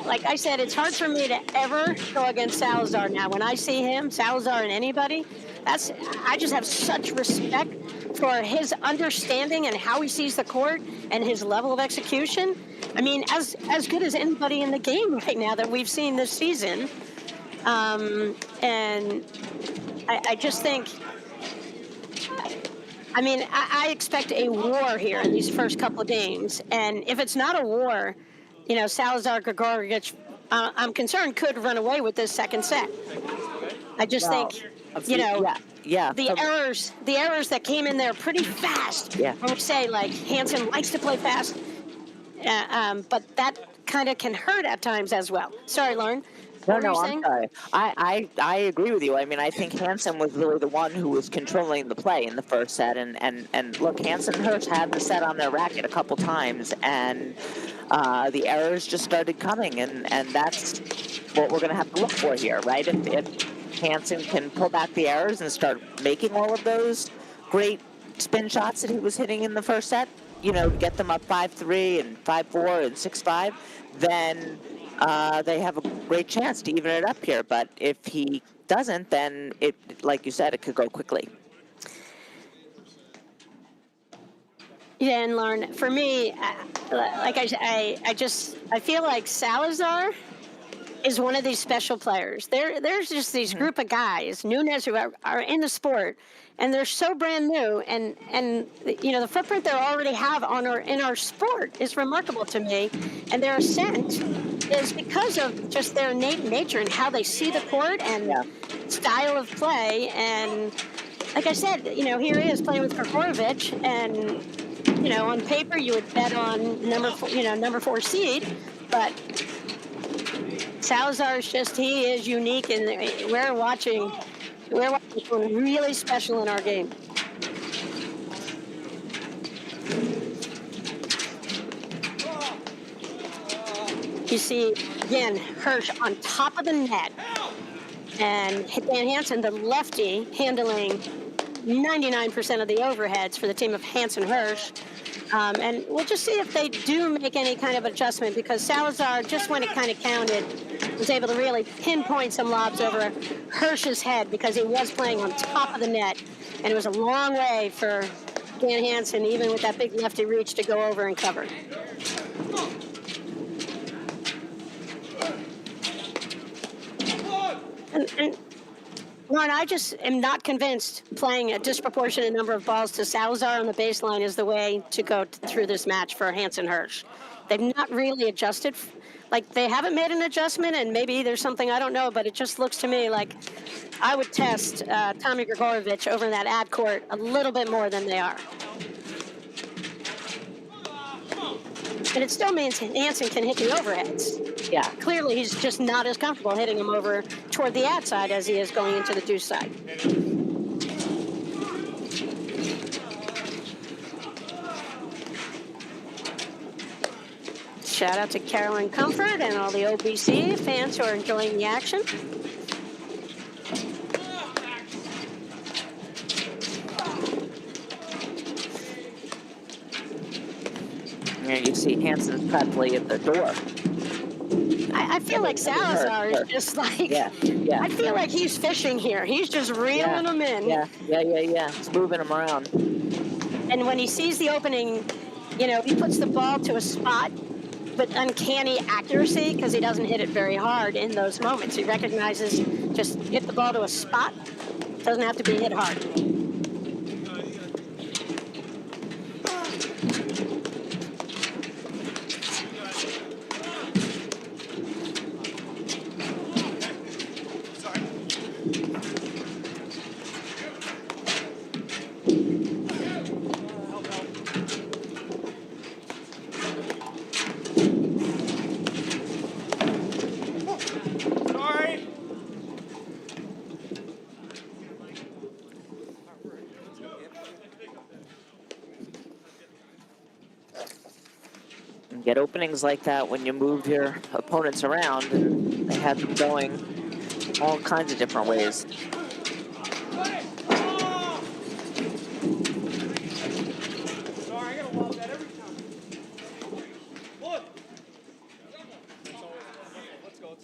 E: like I said, it's hard for me to ever go against Salazar now. When I see him, Salazar and anybody, I just have such respect for his understanding and how he sees the court and his level of execution. I mean, as good as anybody in the game right now that we've seen this season. And I just think, I expect a war here in these first couple of games. And if it's not a war, Salazar, Gregurovic, I'm concerned could run away with this second set. I just think, the errors that came in there pretty fast. Yeah. I would say, like, Hansen likes to play fast. But that kind of can hurt at times as well. Sorry, Lauren.
D: No, I'm sorry. I agree with you. I mean, I think Hansen was really the one who was controlling the play in the first set. And look, Hansen and Hersh had the set on their racket a couple times, and the errors just started coming. And that's what we're going to have to look for here, right? If Hansen can pull back the errors and start making all of those great spin shots that he was hitting in the first set, get them up 5-3 and 5-4 and 6-5, then they have a great chance to even it up here. But if he doesn't, then it, like you said, it could go quickly.
E: Yeah, and Lauren, for me, I feel like Salazar is one of these special players. There's just these group of guys, Nunez, who are in the sport, and they're so brand new, and the footprint they already have in our sport is remarkable to me, and their ascent is because of just their innate nature and how they see the court and style of play. And like I said, here he is playing with Gregurovic, and on paper you would bet on number 4 seed, but Salazar he is unique, and we're watching something really special in our game. you see, again, Hersh on top of the net. And Dan Hansen, the lefty, handling 99% of the overheads for the team of Hansen Hersh. And we'll just see if they do make any kind of adjustment, because Salazar, just when it kind of counted, was able to really pinpoint some lobs over Hersh's head, because he was playing on top of the net. And it was a long way for Dan Hansen, even with that big lefty reach, to go over and cover. And Lauren, I just am not convinced playing a disproportionate number of balls to Salazar on the baseline is the way to go through this match for Hansen Hersh. They've not really adjusted. Like, they haven't made an adjustment, and maybe there's something I don't know, but it just looks to me like I would test Tommy Gregurovic over in that ad court a little bit more than they are. And it still means Hansen can hit the overheads.
D: Yeah.
E: Clearly, he's just not as comfortable hitting them over toward the ad side as he is going into the deuce side. Shout out to Carolyn Comfort and all the OBC fans who are enjoying the action.
D: Here you see Hansen's practically at the door.
E: I feel like Salazar is just like,
D: Yeah.
E: I feel like he's fishing here. He's just reeling them in.
D: Yeah. It's moving him around.
E: And when he sees the opening, you know, he puts the ball to a spot, but uncanny accuracy, because he doesn't hit it very hard in those moments. He recognizes just hit the ball to a spot. Doesn't have to be hit hard.
F: Sorry.
D: You get openings like that when you move your opponents around, and they have them going all kinds of different ways.
F: Sorry, I gotta love that every time. Look. Let's go.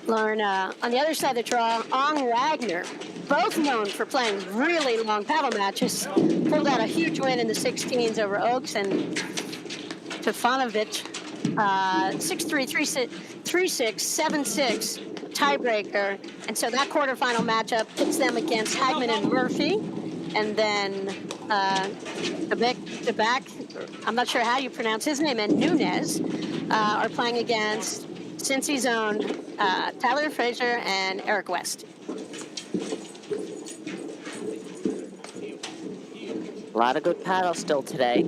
E: Lauren, on the other side of the draw, Ong Ragnar, both known for playing really long paddle matches, pulled out a huge win in the 16s over Oaks and Stefanovic, 6-3, 3-6, 7-6 tiebreaker. And so that quarterfinal matchup puts them against Hagman and Murphy. And then the back, I'm not sure how you pronounce his name, and Nunez are playing against Cincy's own Tyler Fraser and Eric West.
D: A lot of good paddle still today.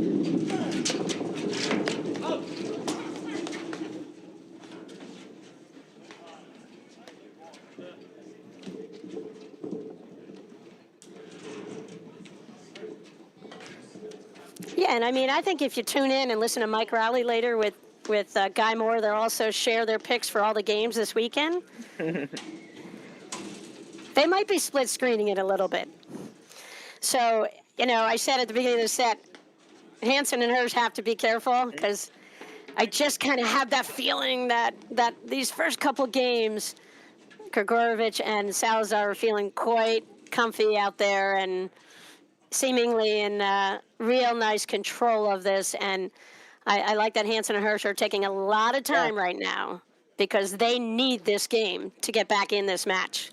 E: Yeah, and I mean, I think if you tune in and listen to Mike Rowley later with Guy Moore, they'll also share their picks for all the games this weekend. They might be split screening it a little bit. So, you know, I said at the beginning of the set, Hansen and Hersh have to be careful, because I just kind of have that feeling that these first couple games, Gregurovic and Salazar are feeling quite comfy out there and seemingly in real nice control of this. And I like that Hansen and Hersh are taking a lot of time right now, because they need this game to get back in this match.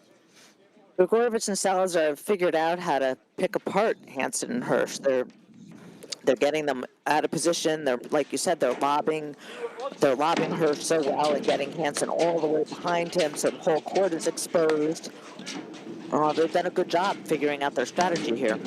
D: Gregurovic and Salazar have figured out how to pick apart Hansen and Hersh. They're getting them out of position. They're, like you said, they're lobbing Hersh so well and getting Hansen all the way behind him, so the whole court is exposed. They've done a good job figuring out their strategy here.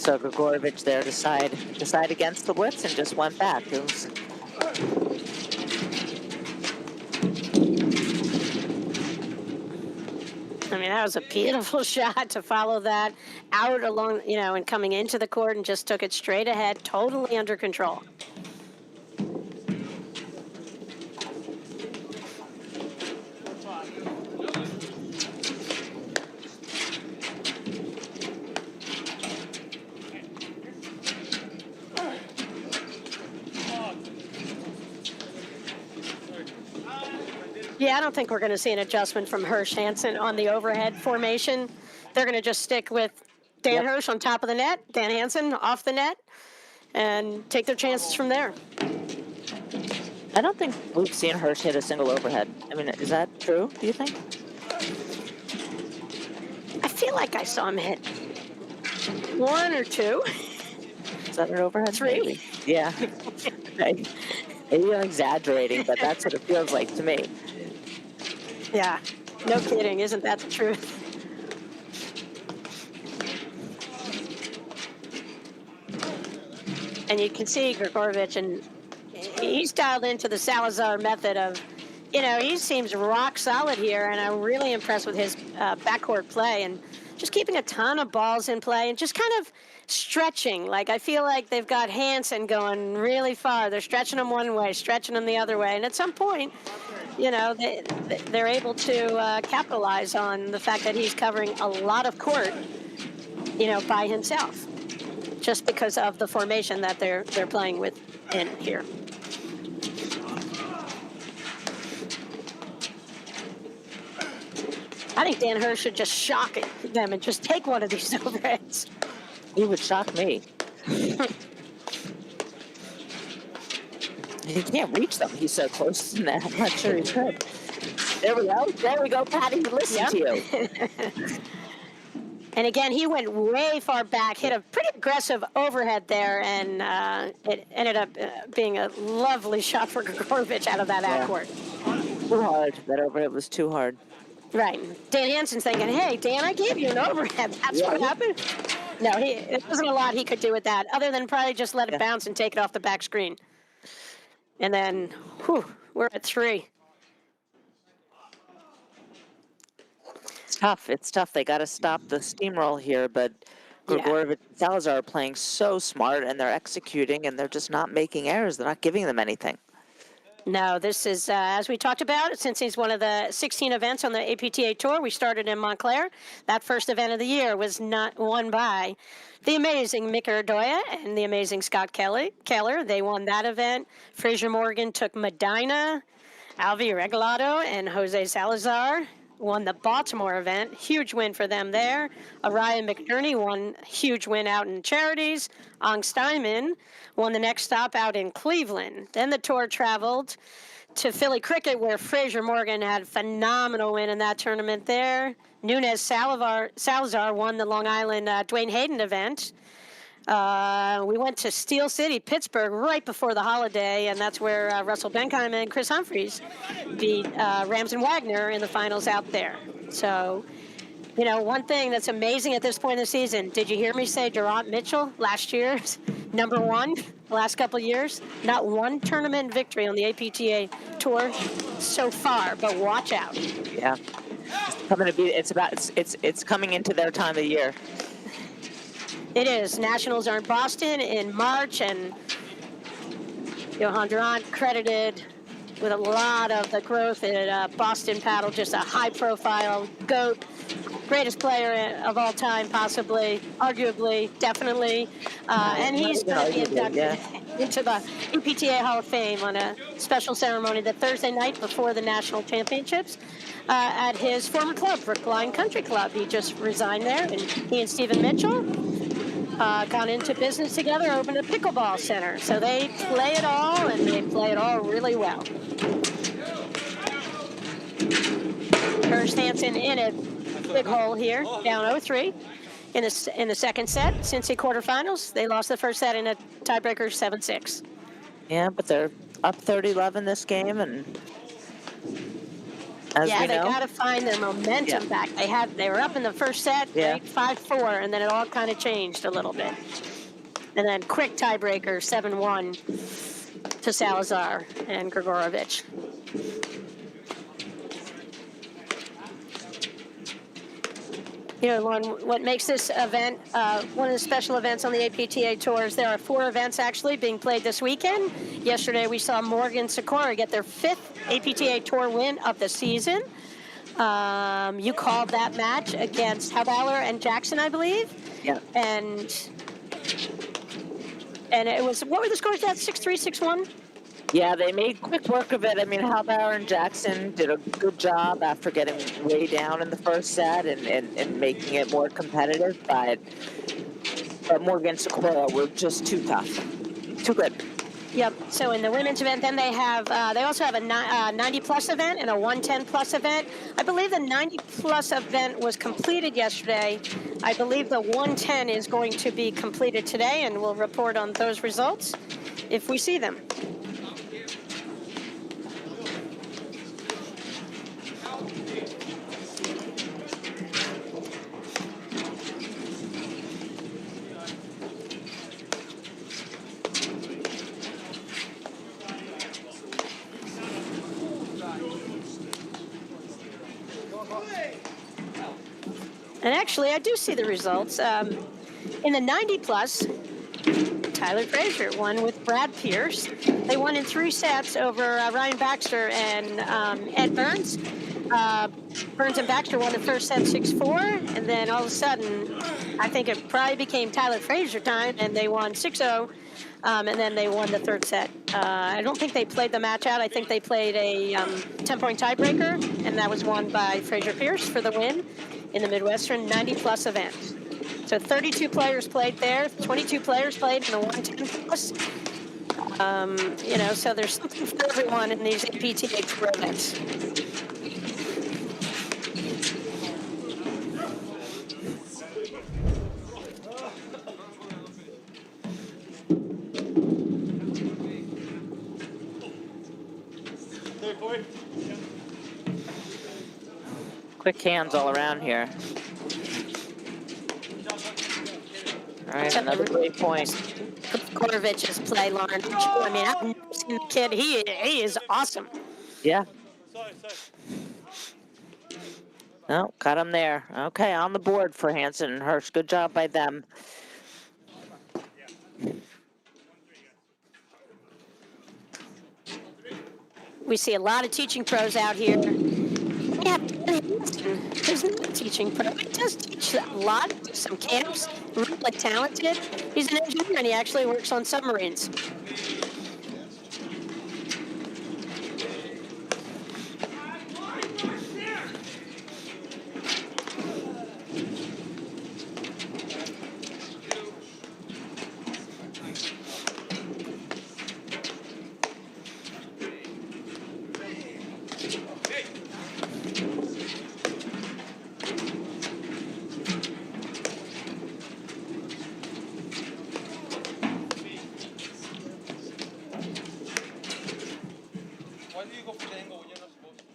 D: So Gregurovic there decide against the blitz and just went back. It was,
E: I mean, that was a beautiful shot to follow that out along, and coming into the court and just took it straight ahead, totally under control. Yeah, I don't think we're going to see an adjustment from Hersh Hansen on the overhead formation. They're going to just stick with Dan Hersh on top of the net, Dan Hansen off the net, and take their chances from there.
D: I don't think we've seen Hersh hit a single overhead. I mean, is that true, do you think?
E: I feel like I saw him hit one or two.
D: Is that an overhead?
E: Three?
D: Maybe. Yeah. Maybe I'm exaggerating, but that's what it feels like to me.
E: Yeah, no kidding. Isn't that the truth? And you can see Gregurovic, and he's dialed into the Salazar method of, he seems rock solid here, and I'm really impressed with his backcourt play and just keeping a ton of balls in play and just kind of stretching. Like, I feel like they've got Hansen going really far. They're stretching him one way, stretching him the other way, and at some point, they're able to capitalize on the fact that he's covering a lot of court, by himself, just because of the formation that they're playing with in here. I think Dan Hersh should just shock them and just take one of these overheads.
D: He would shock me. He can't reach them. He's so close to that. I'm not sure he could. There we go. There we go, Patty. Listen to you.
E: And again, he went way far back, hit a pretty aggressive overhead there, and it ended up being a lovely shot for Gregurovic out of that court.
D: Too hard. That overhead was too hard.
E: Right. Dan Hansen's thinking, hey, Dan, I gave you an overhead. That's what happened. No, it wasn't a lot he could do with that, other than probably just let it bounce and take it off the back screen. And then, we're at 3.
D: It's tough. They got to stop the steamroll here, but Gregurovic and Salazar are playing so smart, and they're executing, and they're just not making errors. They're not giving them anything.
E: No, this is, as we talked about, since he's one of the 16 events on the APTA Tour, we started in Montclair. That first event of the year was not won by the amazing Mick Erdoya and the amazing Scott Keller. They won that event. Fraser Morgan took Medina. Alvi Regalado and Jose Salazar won the Baltimore event. Huge win for them there. Orion McNerney won huge win out in Charities. Ong Steinman won the next stop out in Cleveland. Then the tour traveled to Philly Cricket, where Fraser Morgan had a phenomenal win in that tournament there. Nunez Salazar won the Long Island Dwayne Hayden event. We went to Steel City, Pittsburgh, right before the holiday, and that's where Russell Benheim and Chris Humphreys beat Ramsden Wagner in the finals out there. So, one thing that's amazing at this point in the season, did you hear me say Durant Mitchell last year's #1 the last couple of years? Not one tournament victory on the APTA Tour so far, but watch out.
D: Yeah. It's coming into their time of year.
E: It is. Nationals are in Boston in March, and Johan Durant credited with a lot of the growth at Boston Paddle, just a high-profile GOAT, greatest player of all time, possibly, arguably, definitely, and he's going to be inducted into the APTA Hall of Fame on a special ceremony the Thursday night before the National Championships at his former club, Brookline Country Club. He just resigned there, and he and Stephen Mitchell got into business together, opened a pickleball center. So they play it all, and they play it all really well. Hersh Hansen in a big hole here, down 0-3 in the second set. Cincy quarterfinals, they lost the first set in a tiebreaker 7-6.
D: Yeah, but they're up 30-11 this game, and as
E: Yeah,
D: we
E: they
D: know.
E: got to find their momentum
D: Yeah.
E: back. They were up in the first set,
D: Yeah.
E: right, 5-4, and then it all kind of changed a little bit. And then quick tiebreaker, 7-1 to Salazar and Gregurovic. You know, Lauren, what makes this event one of the special events on the APTA Tours, there are 4 events actually being played this weekend. Yesterday, we saw Morgan Sikora get their 5th APTA Tour win of the season. You called that match against Haubauer and Jackson, I believe.
D: Yeah.
E: And it was, what were the scores at? 6-3, 6-1?
D: Yeah, they made quick work of it. I mean, Halbauer and Jackson did a good job after getting way down in the first set and making it more competitive, but Morgan Sikora were just too tough. Too good.
E: Yep. So in the women's event, then they have they also have a 90-plus event and a 110-plus event. I believe the 90-plus event was completed yesterday. I believe the 110 is going to be completed today, and we'll report on those results if we see them. And actually, I do see the results. In the 90-plus, Tyler Frazier won with Brad Pierce. They won in 3 sets over Ryan Baxter and Ed Burns. Burns and Baxter won the first set 6-4, and then all of a sudden, I think it probably became Tyler Frazier time, and they won 6-0, and then they won the third set. I don't think they played the match out. I think they played a 10-point tiebreaker, and that was won by Frazier Pierce for the win in the Midwestern 90-plus event. So 32 players played there, 22 players played in the 110-plus. You know, so there's something for everyone in these APTA Tour events.
D: Quick hands all around here. All right, another great point.
E: Gregurovic's play, Lauren. I mean, I've never seen the kid. He is awesome.
D: Yeah. No, cut him there. Okay, on the board for Hansen and Hersh. Good job by them.
E: We see a lot of teaching pros out here. Yeah, he's not a teaching pro. He does teach a lot, some camps, really talented. He's an engineer and he actually works on submarines.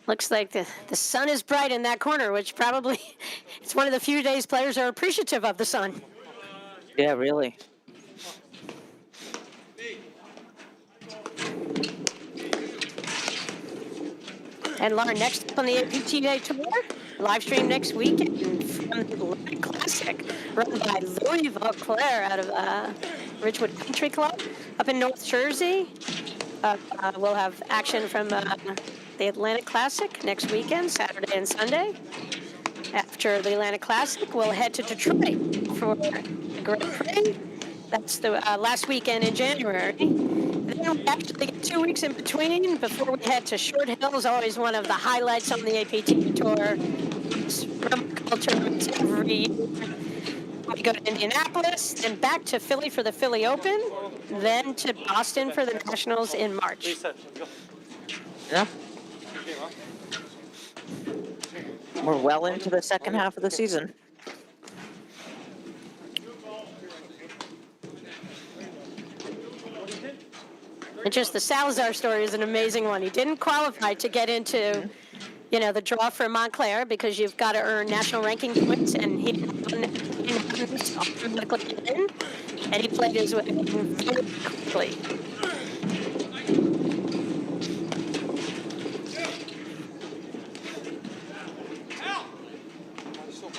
E: Looks like the sun is bright in that corner, which probably it's one of the few days players are appreciative of the sun.
D: Yeah, really.
E: And Lauren, next up on the APTA Tour, live stream next weekend from the Atlantic Classic, run by Louis Vauclair out of Ridgewood Country Club up in North Jersey. We'll have action from the Atlantic Classic next weekend, Saturday and Sunday. After the Atlantic Classic, we'll head to Detroit for the Grand Prix. That's the last weekend in January. Then we actually get 2 weeks in between before we head to Short Hills, always one of the highlights on the APT Tour. Culture every year. We go to Indianapolis, then back to Philly for the Philly Open, then to Boston for the Nationals in March.
D: Yeah. We're well into the second half of the season.
E: And just the Salazar story is an amazing one. He didn't qualify to get into you know, the draw for Montclair because you've got to earn national ranking points, and he automatically in, and he played his way very quickly.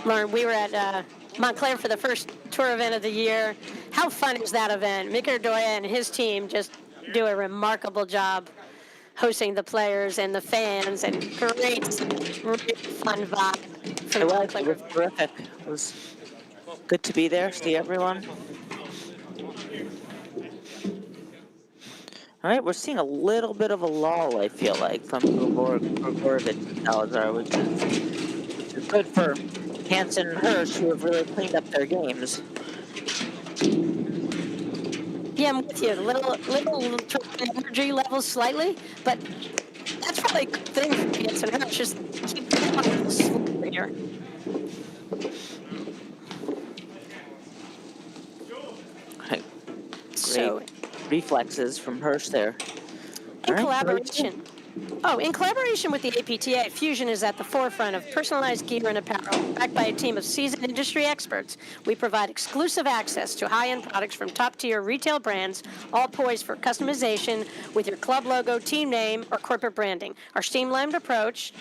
E: Lauren, we were at Montclair for the first tour event of the year. How fun is that event? Mick Erdoya and his team just do a remarkable job hosting the players and the fans, and great fun vibe from
D: It
E: Montclair.
D: was terrific. It was good to be there, see everyone. All right, we're seeing a little bit of a lull, I feel like, from Gregurovic and Salazar, which is good for Hansen and Hersh, who have really cleaned up their games.
E: Yeah, I'm with you. Little energy levels slightly, but that's probably a good thing for Hansen and Hersh. Just keep going a little slower here.
D: Great
E: So,
D: reflexes from Hersh there.
E: in
D: All right,
E: collaboration. Oh, in collaboration with the APTA, Fusion is at the forefront of personalized gear and apparel. Backed by a team of seasoned industry experts, we provide exclusive access to high-end products from top-tier retail brands, all poised for customization with your club logo, team name, or corporate branding. Our streamlined approach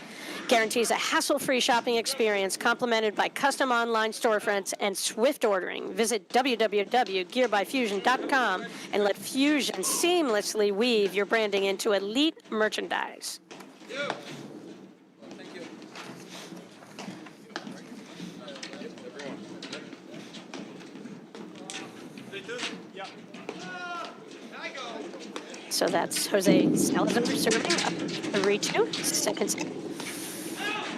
E: guarantees a hassle-free shopping experience complemented by custom online storefronts and swift ordering. Visit www.gearbyfusion.com and let Fusion seamlessly weave your branding into elite merchandise. So that's Jose Salazar serving up 3-2, second set.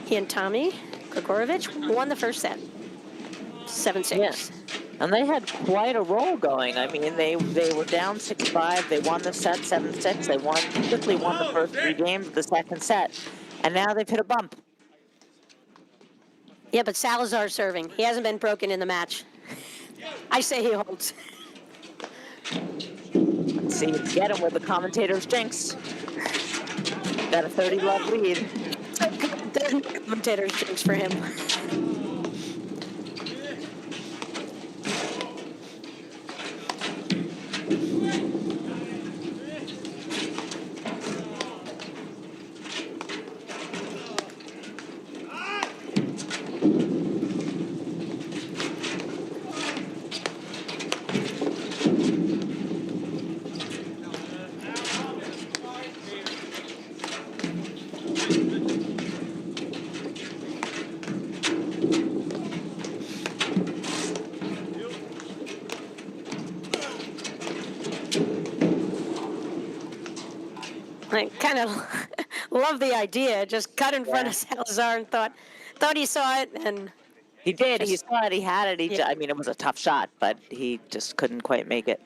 E: He and Tommy Gregurovic won the first set, 7-6.
D: Yes. And they had quite a roll going. I mean, they were down 6-5. They won the set 7-6. They quickly won the first 3 games of the second set. And now they've hit a bump.
E: Yeah, but Salazar's serving. He hasn't been broken in the match. I say he holds.
D: Let's see if you get him with the commentator's jinx. Got a 30-love lead.
E: There's no commentator's jinx for him. I kind of love the idea. Just cut in front of Salazar and thought he saw it, and
D: He did. He saw it. He had it.
E: Yeah.
D: I mean, it was a tough shot, but he just couldn't quite make it.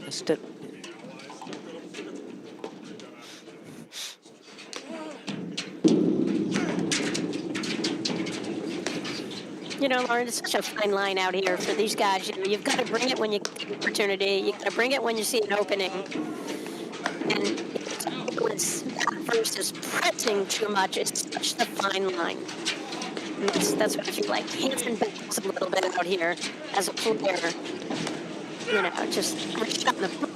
D: Missed it.
E: you know, Lauren, it's such a fine line out here for these guys. You know, you've got to bring it when you get an opportunity. You got to bring it when you see an opening. And when first is pressing too much, it's such a fine line. And that's what I feel like. Hansen battles a little bit out here as a player. You know, just shot in the foot.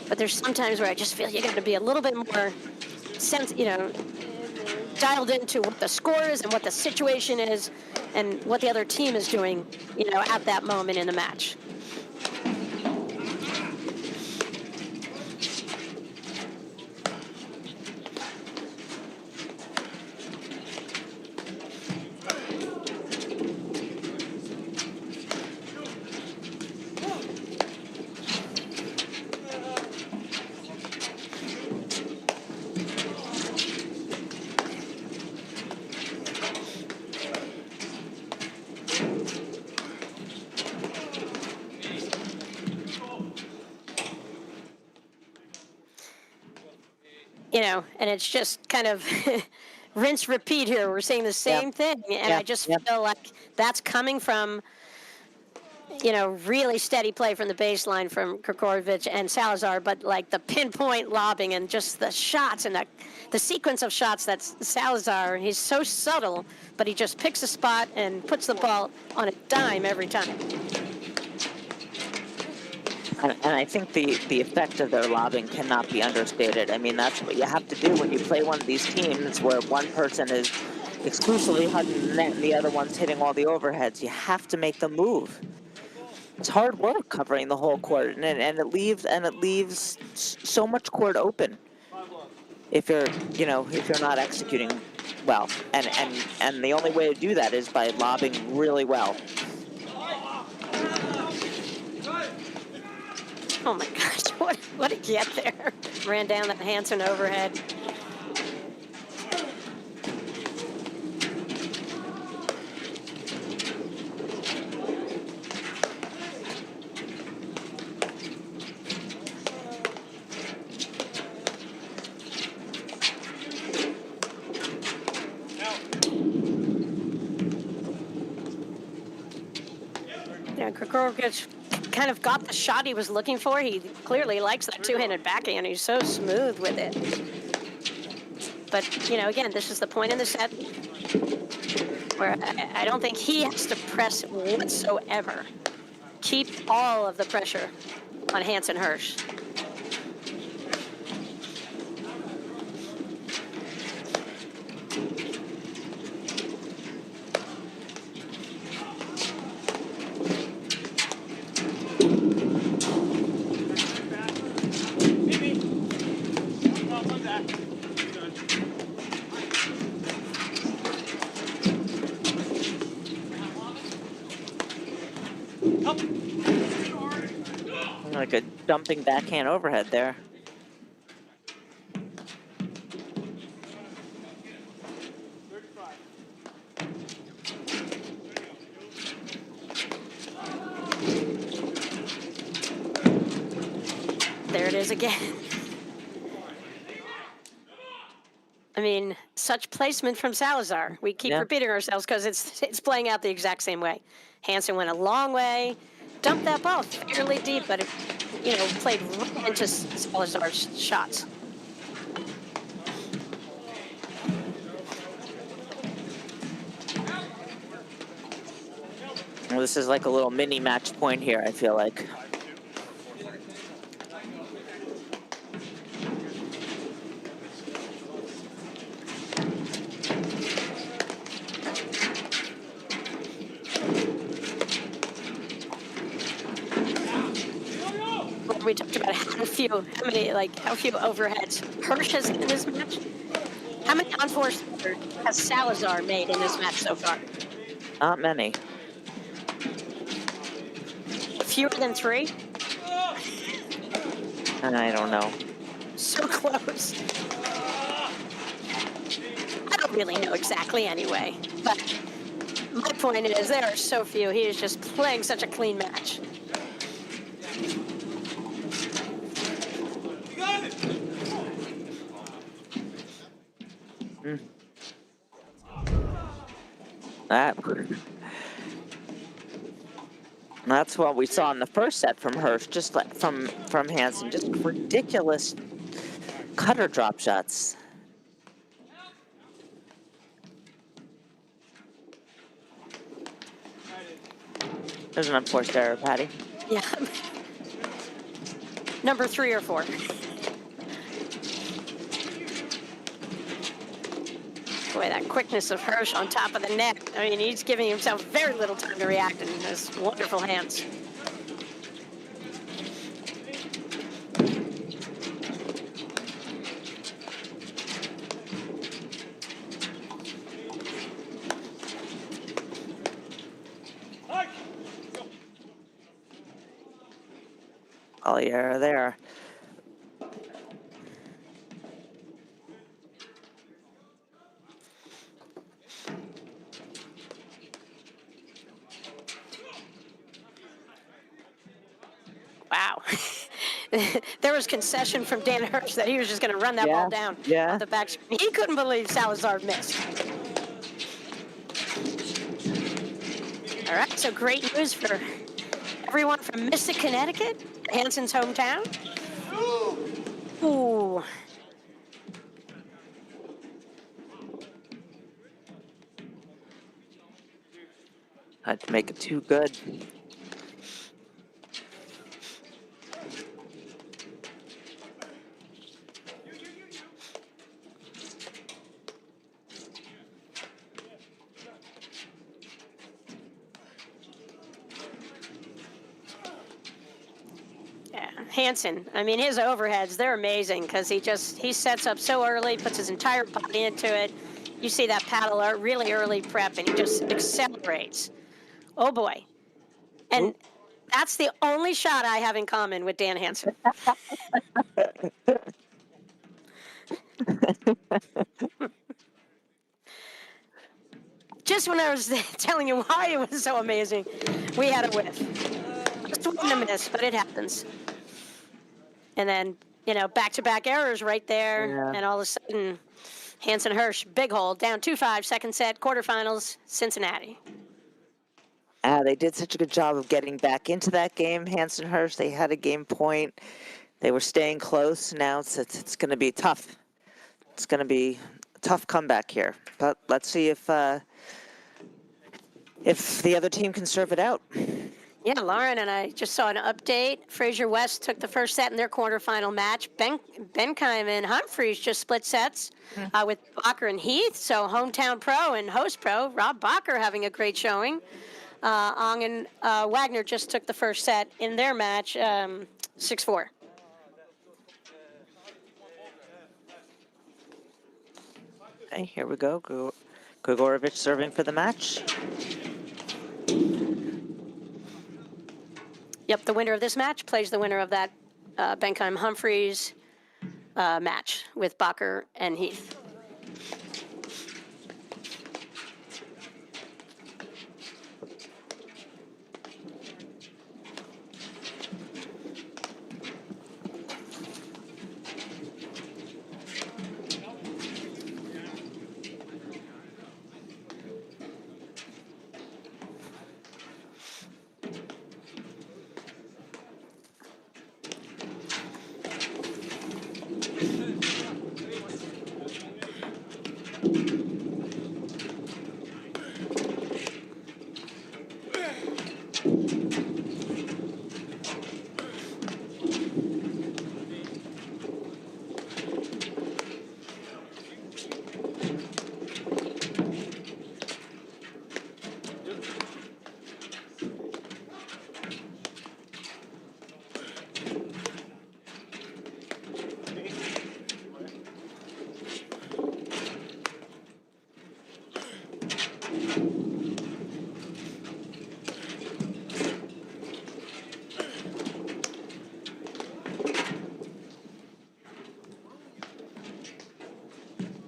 E: But there's sometimes where I just feel you got to be a little bit more dialed into what the score is and what the situation is and what the other team is doing, you know, at that moment in the match. you know, and it's just kind of rinse repeat here. We're saying the same thing, and I just feel like that's coming from, you know, really steady play from the baseline from Gregurovic and Salazar, but like the pinpoint lobbing and just the shots and the sequence of shots that's Salazar. He's so subtle, but he just picks a spot and puts the ball on a dime every time.
D: And I think the effect of their lobbing cannot be understated. I mean, that's what you have to do when you play one of these teams where one person is exclusively hugging the net and the other one's hitting all the overheads. You have to make them move. It's hard work covering the whole court, and it leaves so much court open if you're not executing well. And the only way to do that is by lobbing really well.
E: Oh my gosh, what a get there. Ran down that Hansen overhead. Yeah, Gregurovic kind of got the shot he was looking for. He clearly likes that two-handed backhand. He's so smooth with it. But, you know, again, this is the point in the set where I don't think he has to press whatsoever. Keep all of the pressure on Hansen Hersh.
D: Like a dumping backhand overhead there.
E: There it is again. I mean, such placement from Salazar. We keep repeating ourselves because it's playing out the exact same way. Hansen went a long way, dumped that ball fairly deep, but it, you know, played right into Salazar's shots.
D: Well, this is like a little mini match point here, I feel like.
E: We talked about how few overheads Hersh has in this match. How many unforced has Salazar made in this match so far?
D: Not many.
E: Fewer than 3?
D: I don't know.
E: So close. I don't really know exactly anyway, but my point is there are so few. He is just playing such a clean match.
D: That's what we saw in the first set from Hersh, just like from Hansen, just ridiculous cutter drop shots. There's an unforced error, Patty.
E: Yeah. Number 3 or 4. Boy, that quickness of Hersh on top of the net. I mean, he's giving himself very little time to react in his wonderful hands.
D: All the error there.
E: Wow. there was concession from Dan Hersh that he was just going to run that ball down off the back screen. He couldn't believe Salazar missed. All right, so great news for everyone from Mystic, Connecticut, Hansen's hometown. Ooh.
D: Had to make it too good.
E: Hansen, I mean, his overheads, they're amazing because he sets up so early, puts his entire body into it. You see that paddle really early prep, and he just accelerates. Oh, boy. And that's the only shot I have in common with Dan Hansen. Just when I was telling you why it was so amazing, we had a whiff. Just one to miss, but it happens. And then, back-to-back errors right there, and all of a sudden, Hansen Hersh, big hole, down 2-5, second set, quarterfinals, Cincinnati.
D: They did such a good job of getting back into that game. Hansen Hersh, they had a game point. They were staying close. Now it's going to be tough. It's going to be a tough comeback here. But let's see if the other team can serve it out.
E: Yeah, Lauren and I just saw an update. Fraser West took the first set in their quarterfinal match. Bentheim and Humphreys just split sets with Bacher and Heath. So hometown pro and host pro, Rob Bacher having a great showing. Ong and Wagner just took the first set in their match, 6-4.
D: Okay, here we go. Gregurovic serving for the match.
E: Yep, the winner of this match plays the winner of that Bentheim-Humphreys match with Bacher and Heath.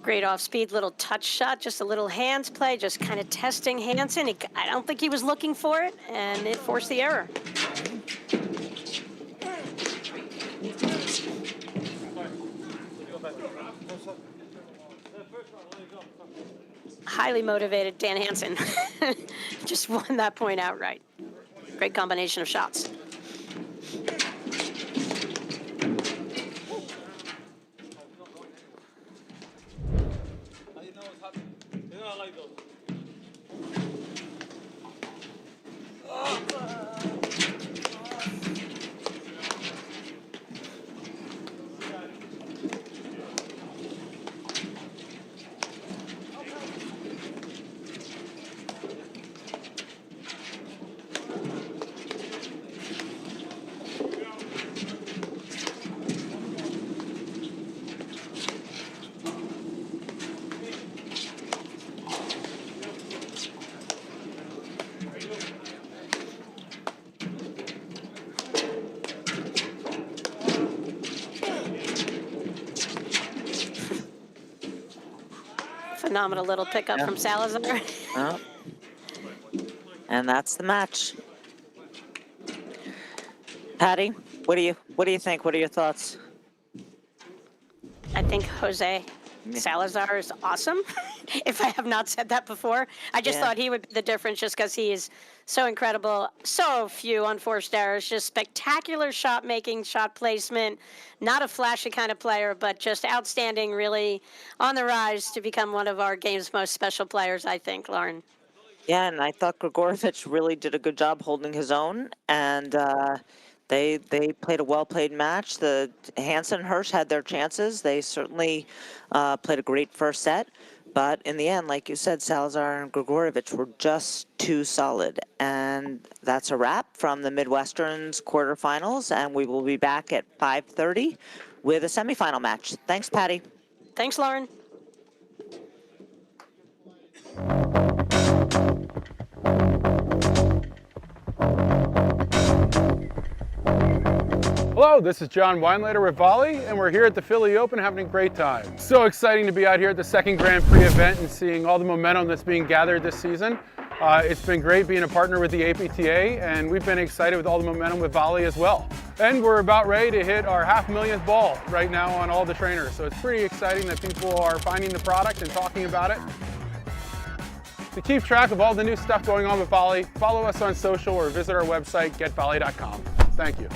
E: Great off-speed little touch shot, just a little hands play, just kind of testing Hansen. I don't think he was looking for it, and it forced the error. Highly motivated Dan Hansen just won that point outright. Great combination of shots. Phenomenal little pickup from Salazar.
D: And that's the match. Patty? What do you think? What are your thoughts?
E: I think Jose Salazar is awesome. If I have not said that before, I just
D: Yeah.
E: thought he would be the difference just because he is so incredible. So few unforced errors, just spectacular shot making, shot placement. Not a flashy kind of player, but just outstanding, really on the rise to become one of our game's most special players, I think, Lauren.
D: Yeah, and I thought Gregurovic really did a good job holding his own, and they played a well-played match. The Hansen and Hersh had their chances. They certainly played a great first set, but in the end, like you said, Salazar and Gregurovic were just too solid. And that's a wrap from the Midwesterns quarterfinals, and we will be back at 5:30 with a semifinal match. Thanks, Patty.
E: Thanks, Lauren.
H: Hello, this is John Weinleiter with Volley, and we're here at the Philly Open having a great time. So exciting to be out here at the second Grand Prix event and seeing all the momentum that's being gathered this season. It's been great being a partner with the APTA, and we've been excited with all the momentum with Volley as well. And we're about ready to hit our 500,000th ball right now on all the trainers. So it's pretty exciting that people are finding the product and talking about it. To keep track of all the new stuff going on with Volley, follow us on social or visit our website, getvolley.com. Thank you.